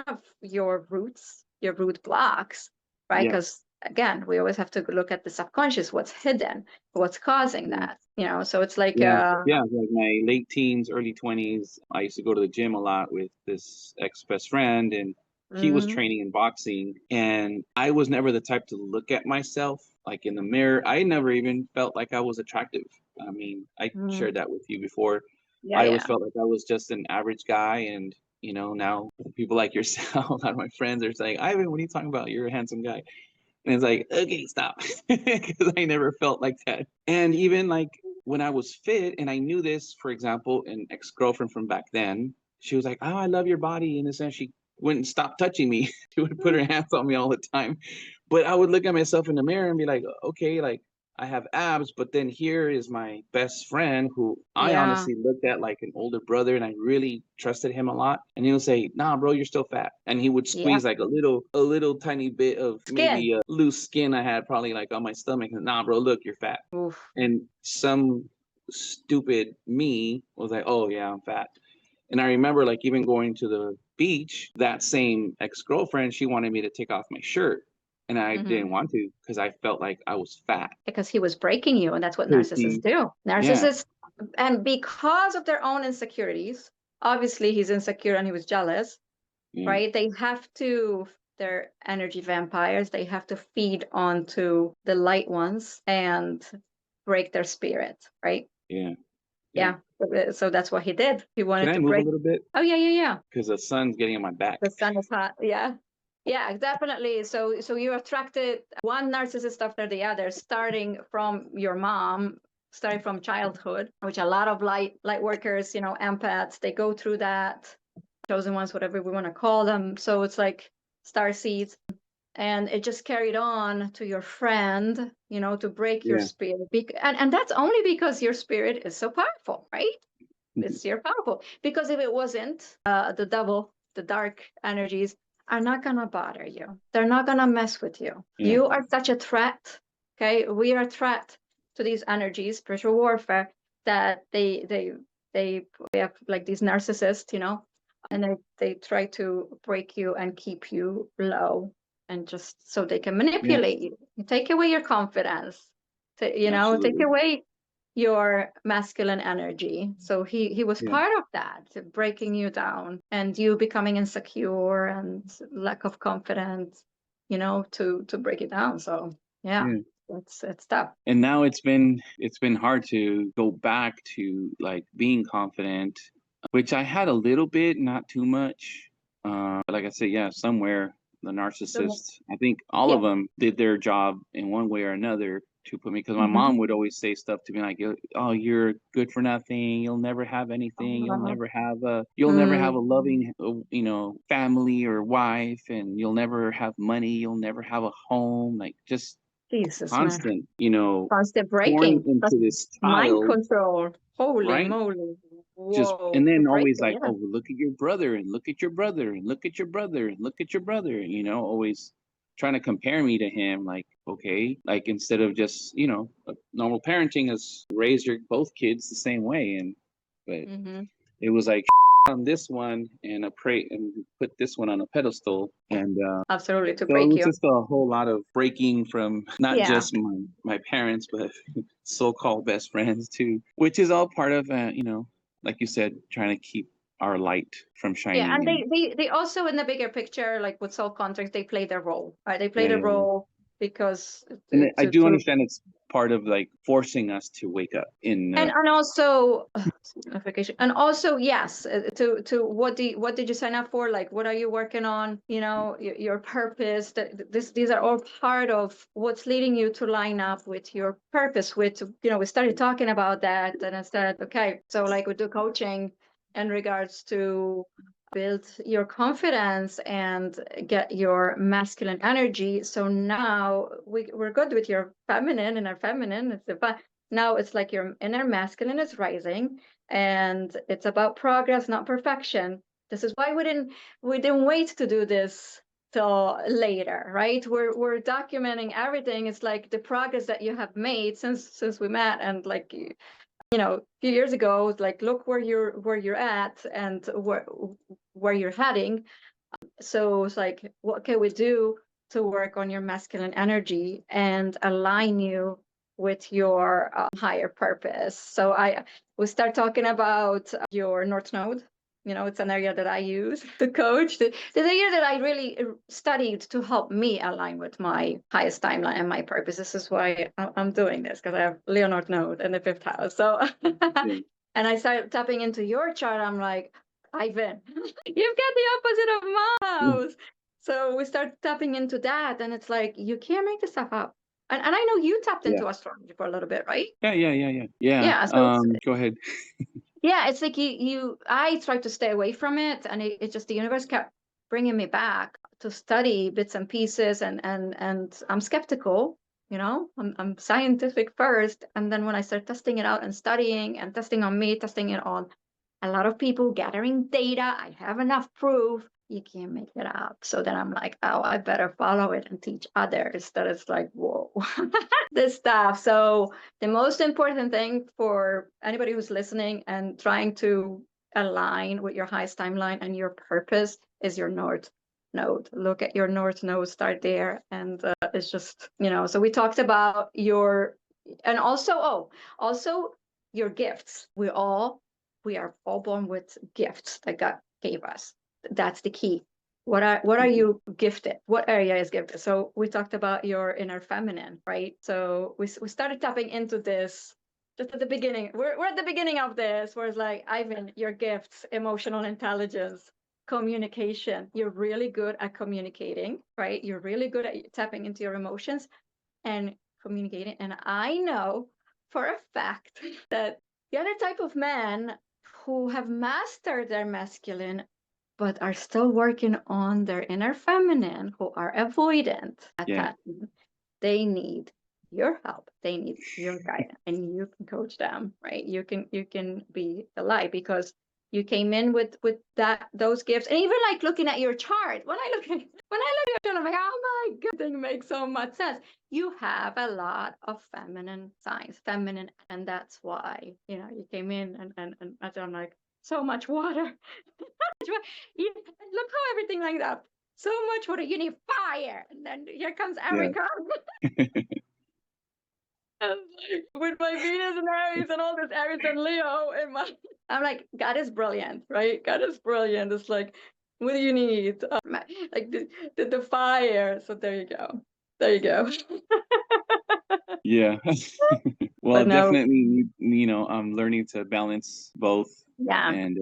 of your roots, your root blocks, right? yeah, Because again, we always have to look at the subconscious, what's hidden, what's causing yeah. that, you know. So it's like Yeah, yeah, like my late teens, early 20s, I used to go to the gym a lot with this ex-best friend, and he was mm, training in boxing, and I was never the type to look at myself like in the mirror. I never even felt like I was attractive. I mean, I mm, shared that with you before. yeah, I always yeah, felt like I was just an average guy, and now people like yourself, a lot of my friends are saying, "Ivan, what are you talking about? You're a handsome guy." And it's like, okay, stop. Because I never felt like that. And even like when I was fit and I knew this, for example, an ex girlfriend from back then, she was like, oh, I love your body. In a sense, she wouldn't stop touching me. She would put her hands on me all the time. But I would look at myself in the mirror and be like, okay, like I have abs, but then here is my best friend who I yeah, honestly looked at like an older brother and I really trusted him a lot. And he would say, nah, bro, you're still fat. And he would yeah. squeeze like a little tiny bit of Skin. maybe a loose skin I had probably like on my stomach. And nah, bro, look, you're fat. Oof. And some stupid me was like, oh yeah, I'm fat. And I remember like even going to the beach, that same ex-girlfriend, she wanted me to take off my shirt. And I Hmm. didn't want to because I felt like I was fat. Because he was breaking you, and that's what 'Cause narcissists do. yeah, Narcissists, and because of their own insecurities, obviously he's insecure and he was jealous, yeah, right? They have to, they're energy vampires. They have to feed onto the light ones and break their spirit, right? yeah, yeah. Yeah. So that's what he did. He Can wanted I to move a break. little bit? Oh, yeah, yeah, yeah. Because the sun's getting on my back. The sun is hot. Yeah. Yeah, definitely. So you attracted one narcissist after the other, starting from your mom, starting from childhood, which a lot of light workers, empaths, they go through that, chosen ones, whatever we want to call them. So it's like star seeds. And it just carried on to your friend, to break your Yeah. spirit. And that's only because your spirit is so powerful, right? Mhm. It's your powerful. Because if it wasn't, the devil, the dark energies are not gonna bother you. They're not gonna mess with you. Yeah. You are such a threat. Okay, we are a threat to these energies, spiritual warfare, that they have like these narcissists, and they try to break you and keep you low, and just so they can Yeah. manipulate you, take away your confidence, take Absolutely. away your masculine energy. So he was Yeah. part of that, breaking you down and you becoming insecure and lack of confidence, to break it down. So yeah, Yeah. it's tough. And now it's been hard to go back to like being confident, which I had a little bit, not too much. But like I said, yeah, somewhere the So, narcissists, I think all yeah. of them did their job in one way or another to put me. Because my Hmm. mom would always say stuff to me like, "Oh, you're good for nothing. You'll never have anything. You'll never have a Mm, loving, family or wife, and you'll never have money. You'll never have a home. Like just Jesus, man. constant, Constant pouring breaking. That's into this mind child, control. Holy right? moly. Just Whoa. and then always Breaking, like, yeah. oh, look at your brother and look at your brother and look at your brother and look at your brother, always trying to compare me to him. Like, okay, like instead of just, normal parenting is raise your both kids the same way. But Hmm. it was like on this one and and put this one on a pedestal. And Absolutely, to so it break was you. just a whole lot of breaking from not Yeah. just my parents, but so-called best friends too, which is all part of, like you said, trying to keep our light from Yeah, shining. and And they also in the bigger picture, like with soul contracts, they play their role, right? They play yeah, their yeah, yeah. role because And I do to understand it's part of like forcing us to wake up in, and also simplification, and also yes, to what did you sign up for? Like, what are you working on? Your purpose. That these are all part of what's leading you to line up with your purpose. We started talking about that, and I said, okay, so like we do coaching in regards to build your confidence and get your masculine energy. So now we're good with your feminine, and our feminine is now it's like your inner masculine is rising, and it's about progress, not perfection. This is why we didn't wait to do this till later, right? We're documenting everything. It's like the progress that you have made since we met, and like a few years ago, like look where you're at and where you're heading. So it's like, what can we do to work on your masculine energy and align you with your higher purpose? So we start talking about your North Node. It's an area that I use to coach. The area that I really studied to help me align with my highest timeline and my purpose. This is why I'm doing this, because I have Leo North Node in the 5th house. So, and I started tapping into your chart. I'm like, Ivan, you've got the opposite of my house. So we start tapping into that, and it's like, you can't make this stuff up. And I know you tapped into astrology for a little bit, right? Yeah. So Go ahead. yeah, it's like I tried to stay away from it, and it just, the universe kept bringing me back to study bits and pieces, and I'm skeptical, I'm scientific first, and then when I start testing it out and studying and testing on me, testing it on a lot of people, gathering data, I have enough proof. You can't make it up. So then I'm like, oh, I better follow it and teach others. That is like, whoa, this stuff. So the most important thing for anybody who's listening and trying to align with your highest timeline and your purpose is your North Node. Look at your North Node, start there. And it's just, so we talked about and also your gifts. We are all born with gifts that God gave us. That's the key. What are you gifted? What area is gifted? So we talked about your inner feminine, right? So we started tapping into this just at the beginning. We're at the beginning of this, where it's like, Ivan, your gifts, emotional intelligence, communication. You're really good at communicating, right? You're really good at tapping into your emotions and communicating. And I know for a fact that the other type of men who have mastered their masculine but are still working on their inner feminine, who are avoidant attachment, they need your help. They need your guidance, and you can coach them, right? You can be the light, because you came in with those gifts. And even like looking at your chart, when I look at your chart, I'm like, oh my god, thing makes so much sense. You have a lot of feminine signs, feminine, and that's why you came in, and I'm like, so much water. Look how everything lines up. So much water. You need fire, and then here comes Erica. With my Venus and Aries and all this Aries and Leo in my, I'm like, God is brilliant, right? God is brilliant. It's like, what do you need? Like the fire. So there you go. There you go. Yeah. Well, no. definitely, I'm learning to balance both. Yeah. And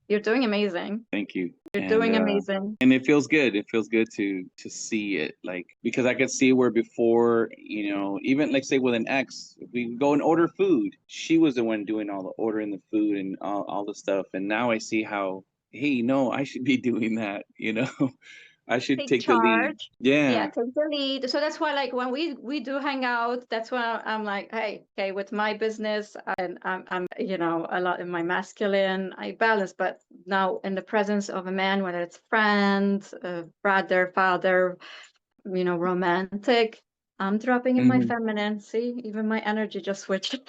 You're doing amazing. Thank you. You're doing amazing. And it feels good. It feels good to see it, like, because I could see where before, even like say with an ex, if we go and order food, she was the one doing all the ordering the food and all the stuff. And now I see how, hey, no, I should be doing that, I should take the lead. Yeah, take the lead. So that's why, like, when we do hang out, that's when I'm like, hey, okay, with my business, and I'm a lot in my masculine, I balance, but now in the presence of a man, whether it's friend, brother, father, romantic, I'm dropping in my feminine. See, even my energy just switched.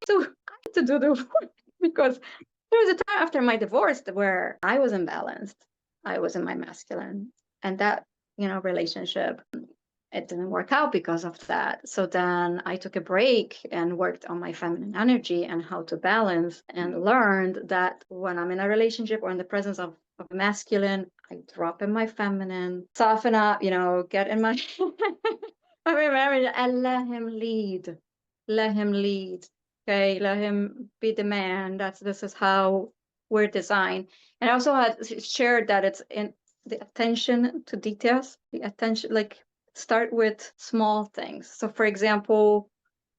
So I had to do the work, because there was a time after my divorce where I was imbalanced. I was in my masculine, and that relationship, it didn't work out because of that. So then I took a break and worked on my feminine energy and how to balance, and learned that when I'm in a relationship or in the presence of masculine, I drop in my feminine, soften up, get in my marriage, and let him lead. Let him lead. Okay, let him be the man. This is how we're designed. And I also had shared that it's in the attention to details, the attention, like, start with small things. So for example,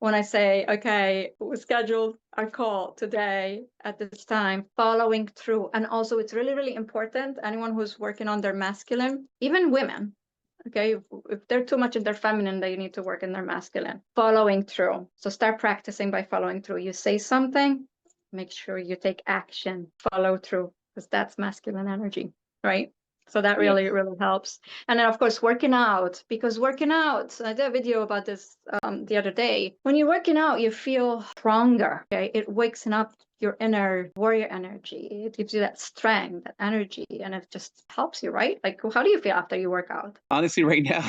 when I say, okay, we scheduled our call today at this time, following through. And also it's really, really important, anyone who's working on their masculine, even women, okay, if they're too much in their feminine, they need to work in their masculine, following through. So start practicing by following through. You say something, make sure you take action, follow through, because that's masculine energy, right? So that Yeah. really, really helps. And then, of course, working out, because working out, I did a video about this the other day. When you're working out, you feel stronger, okay? It wakes up your inner warrior energy. It gives you that strength, that energy, and it just helps you, right? Like, how do you feel after you work out? Honestly, right now,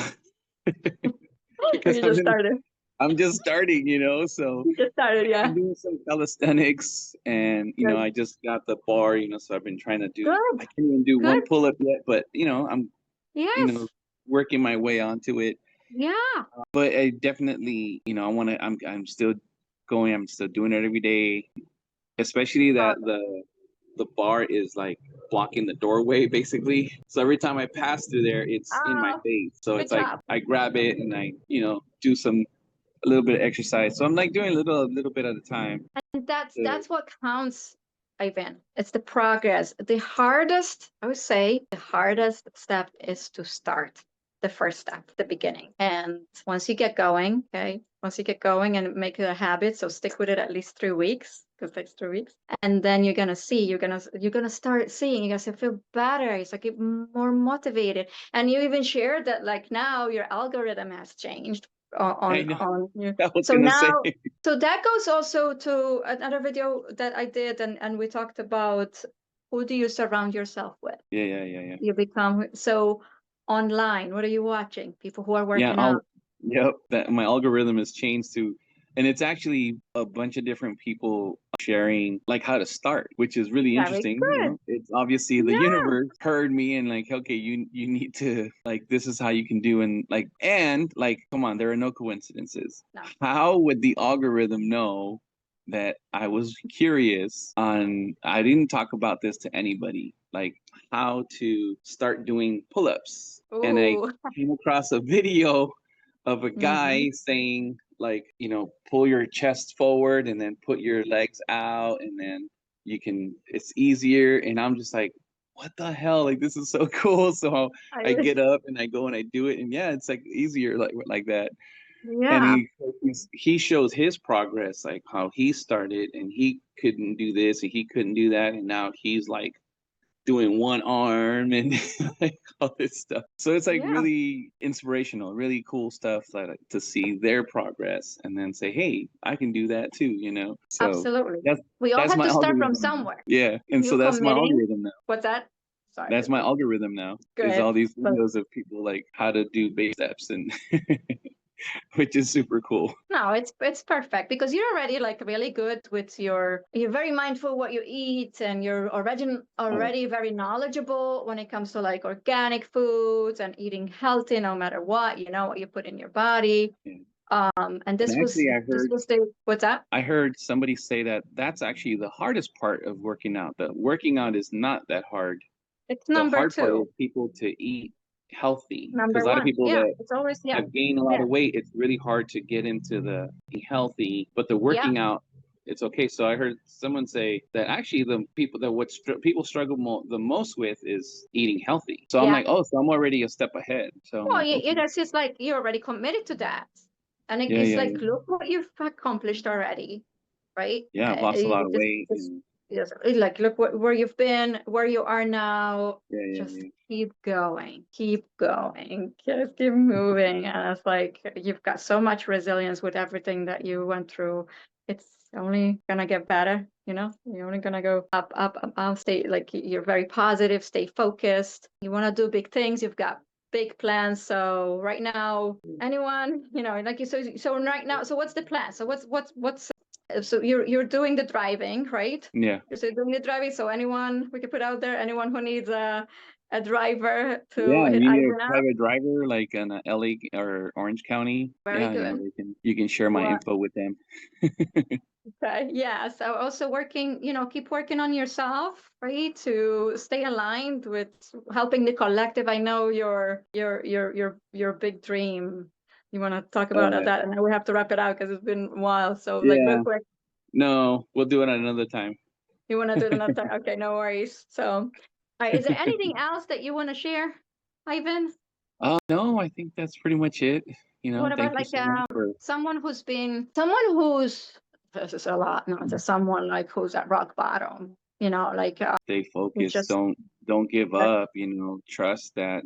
because You just started. I'm just starting, so You just started, yeah. I'm doing some calisthenics, and Good. I just got the bar, so I've been trying to do. Good. I can't even do one Good. pull up yet, but I'm Yes. working my way onto it. Yeah. But I definitely, I want to. I'm still going. I'm still doing it every day, especially that the bar is like blocking the doorway basically. So every time I pass through there, it's in my face. So Good it's like job. I grab it and I, do a little bit of exercise. So I'm like doing a little bit at a time. And So, that's what counts, Ivan. It's the progress. The hardest, I would say, the hardest step is to start. The first step, the beginning. And once you get going, okay, once you get going and make it a habit, so stick with it at least 3 weeks, because it takes 3 weeks. And then you're gonna see, you're gonna start seeing, you're gonna feel better. It's like you're more motivated. And you even shared that like now your algorithm has changed I know. on you. I was So gonna say. now, so that goes also to another video that I did, and we talked about who do you surround yourself with? Yeah. You become so online. What are you watching? People who are Yeah, working out. yep. That my algorithm has changed to, and it's actually a bunch of different people sharing like how to start, which is really Very interesting. good. It's obviously the Yeah, universe heard me and like, okay, you need to like this is how you can do and come on, there are no coincidences. no. How would the algorithm know that I was curious on? I didn't talk about this to anybody, like how to start doing pull-ups, and I Ooh. came across a video of a Hmm. guy saying like, pull your chest forward and then put your legs out and then it's easier. And I'm just like, what the hell? Like this is so cool. So I I, get up and I go and I do it, and yeah, it's like easier like that. And yeah, he shows his progress, like how he started and he couldn't do this and he couldn't do that, and now he's like doing one arm and like all this stuff. So it's like yeah, really inspirational, really cool stuff to see their progress and then say, hey, I can do that too. So absolutely. that's We all that's have my to start from algorithm now. somewhere. Yeah. And You so that's my committing. algorithm now. What's that? Sorry. That's my algorithm now. Is Good. all these But videos of people like how to do base steps and which is super cool. no, it's perfect because you're already like really good with you're very mindful what you eat, and you're Oh, already very knowledgeable when it comes to like organic foods and eating healthy no matter what, you know what you put in your body. yeah. And And actually this was the what's that? I heard somebody say that that's actually the hardest part of working out. That working out is not that hard. It's The number hard part is two. people to eat healthy, because Number a lot of one. people Yeah, that it's always yeah. have gained a lot Yeah. of weight, it's really hard to get into the eating healthy, but the Yeah. working out, it's okay. So I heard someone say that actually the people that people struggle the most with is eating healthy. So I'm Yeah. like, oh, so I'm already a step ahead. So I'm Well, like, okay, it's just like you're already committed to that. And it's yeah. like, look what you've accomplished already, right? Yeah, I've lost a lot You of weight. just And yes, like look where you've been, where you are now. Just yeah. keep going, just keep moving. And it's like you've got so much resilience with everything that you went through. It's only gonna get better, you know? You're only gonna go up. Stay like you're very positive, stay focused. You want to do big things, you've got big plans. So right now, anyone, like you so right now, so what's the plan? So what's so you're doing the driving, right? Yeah. You're doing the driving. So anyone we could put out there, anyone who needs a driver to Yeah, hit you need Ivan a up. private driver like in LA or Orange County. Very Yeah, good. you can share my Well, info with them. okay. Yeah. So also working, keep working on yourself, right? To stay aligned with helping the collective. I know your big dream You want to talk about Uh, that? And then we have to wrap it out because it's been a while. So like real yeah. quick, No, we'll do it another time. you want to do it another time? Okay, no worries. So, all right, is there anything else that you want to share, Ivan? No, I think that's pretty much it. What about Thank you like so much for someone who's this is a lot, no, just someone like who's at rock bottom, like stay it's focused. just Don't give that up, trust that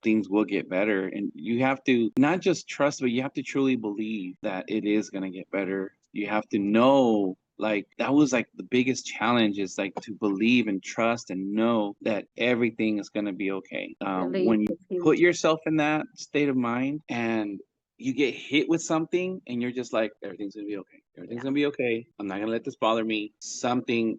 things will get better. And you have to not just trust, but you have to truly believe that it is gonna get better. You have to know, like, that was like the biggest challenge, is like to believe and trust and know that everything is gonna be okay. belief When you is put huge. yourself in that state of mind and you get hit with something and you're just like, everything's gonna be okay. Everything's Yeah, gonna be okay. I'm not gonna let this bother me. Something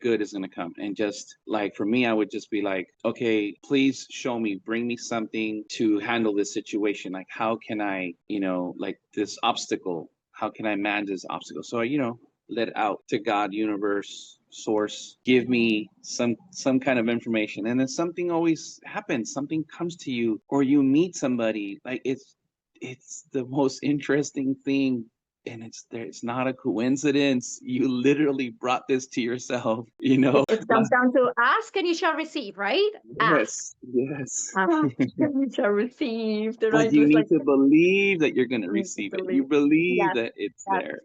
good is going to come. And just like for me, I would just be like, okay, please show me, bring me something to handle this situation. Like, how can I, like this obstacle, how can I manage this obstacle? So let it out to God, universe, source, give me some kind of information. And then something always happens, something comes to you, or you meet somebody. Like, it's the most interesting thing, and it's not a coincidence. You literally brought this to yourself, it comes down to ask and you shall receive, right? Ask. Yes. Ask and you shall receive. The But right you was need like to believe that you're going to you need to receive it. You believe. believe Yes, that it's yes, there,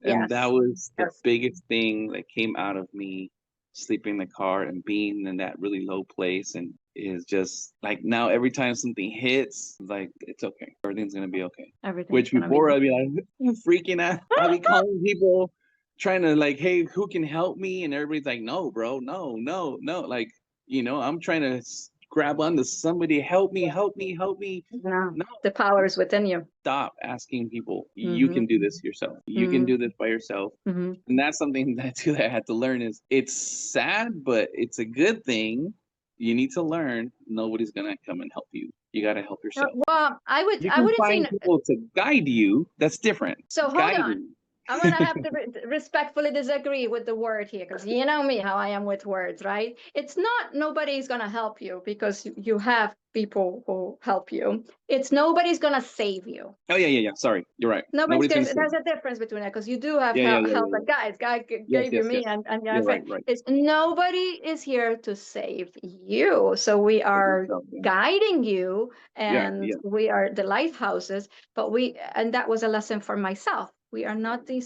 and that yes, was the yes. biggest thing that came out of me sleeping in the car and being in that really low place. And is just like, now every time something hits, like, it's okay. Everything's going to be okay. Everything's Which gonna be before I'd be okay. like freaking out. I'd be calling people trying to, like, hey, who can help me? And everybody's like, no, bro, no, no, no. Like, I'm trying to grab onto somebody, help me, help me, help me. No, No, the power is within you. stop asking people. You Mm-hmm. can do this yourself. You can Mm-hmm. do this by yourself. Mm-hmm. And that's something that too that I had to learn, is it's sad, but it's a good thing. You need to learn nobody's gonna come and help you. You gotta help yourself. Well, You I can wouldn't say find people to guide you. That's different. so. Hold on. Guiding. I'm gonna have to respectfully disagree with the word here because you know me how I am with words, right? It's not nobody's gonna help you because you have people who help you. It's nobody's gonna save you. Oh yeah. Sorry, you're right. Nobody's Nobody's gonna gonna. say. There's a difference between that because you do have help Yeah. and guides. God Yes, gave you yes, me yes. and You're friend. right. It's nobody is here to save you. So we Save are yourself. guiding you, and Yeah. we are the lighthouses. But and that was a lesson for myself. We are not the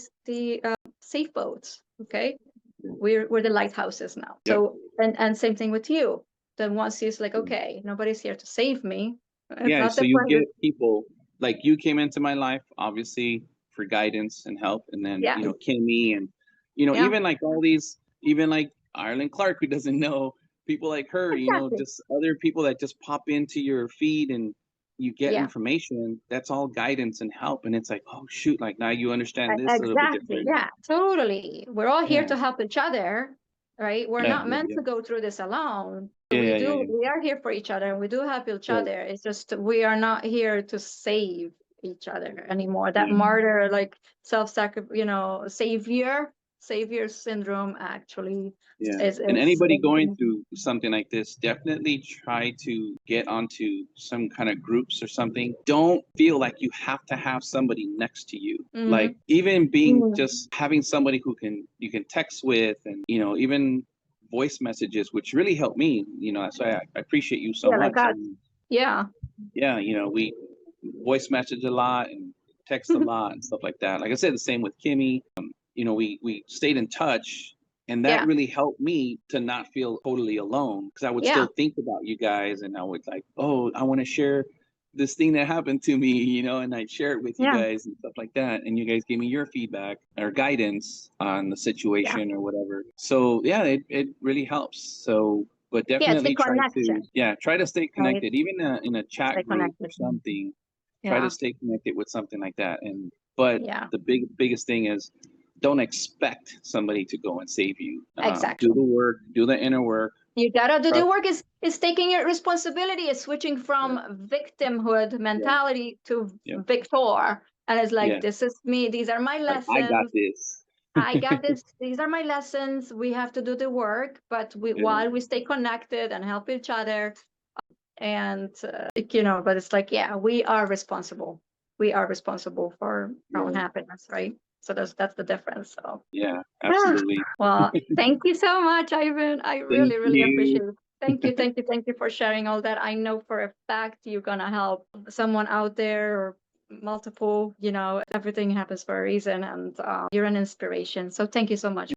safe boats. Okay, we're the lighthouses now. Yep. So and same thing with you. Then once he's like, okay, nobody's here to save me. It's Yeah, not so the you point. get people like, you came into my life obviously for guidance and help, and then Yeah, Kimmy, and yeah, even like all these, even like Ireland Clark, who doesn't know, people like her, exactly. just other people that just pop into your feed and you get Yeah. information. That's all guidance and help, and it's like, oh shoot, like now you understand this a little bit Exactly. different. Yeah, totally. We're all here Yeah, to help each other, right? We're yeah, not yeah, meant yeah, to go through this alone. So yeah, yeah, yeah. we are here for each other and we do help each Right. other. It's just we are not here to save each other anymore. That Yeah. martyr, like self-sacrifice, savior syndrome actually Yeah. is And anybody going is through something like this, definitely try to get onto some kind of groups or something. Don't feel like you have to have somebody next to you. Like, Mhm. even being Mm. just having somebody who you can text with, and even voice messages, which really helped me. That's why I appreciate you so Yeah, like much. God. And Yeah. yeah, we voice message a lot and text a lot and stuff like that. Like I said, the same with Kimmy. We stayed in touch, and that Yeah. really helped me to not feel totally alone, because I would Yeah. still think about you guys, and I would like, oh, I want to share this thing that happened to me, and I'd share it with you Yeah. guys and stuff like that, and you guys gave me your feedback or guidance on the Yeah. situation or whatever. So yeah, it really helps. So, but Yeah, it's the definitely connection, try to stay right? connected, even in a chat Stay group or connected. something. Try to Yeah. stay connected with something like that. But Yeah. the biggest thing is, don't expect somebody to go and save you. Do Exactly. the work, do the inner work. You gotta do the Trust. work is taking your responsibility, is switching Yeah, from victimhood yeah, mentality to yeah, victor. And it's like, yeah. this is me, these are my Like, I got lessons. this. I got this, these are my lessons. We have to do the work, but Yeah, while we stay connected and help each other, and but it's like, yeah, we are responsible. We are responsible for our own Yeah. happiness, right? So that's the difference. So Yeah, yeah. absolutely. Well, thank you so much, Ivan. I Thank really, really you. appreciate it. Thank you, thank you, thank you for sharing all that. I know for a fact you're gonna help someone out there or multiple. Everything happens for a reason, and you're an inspiration. So thank you so much.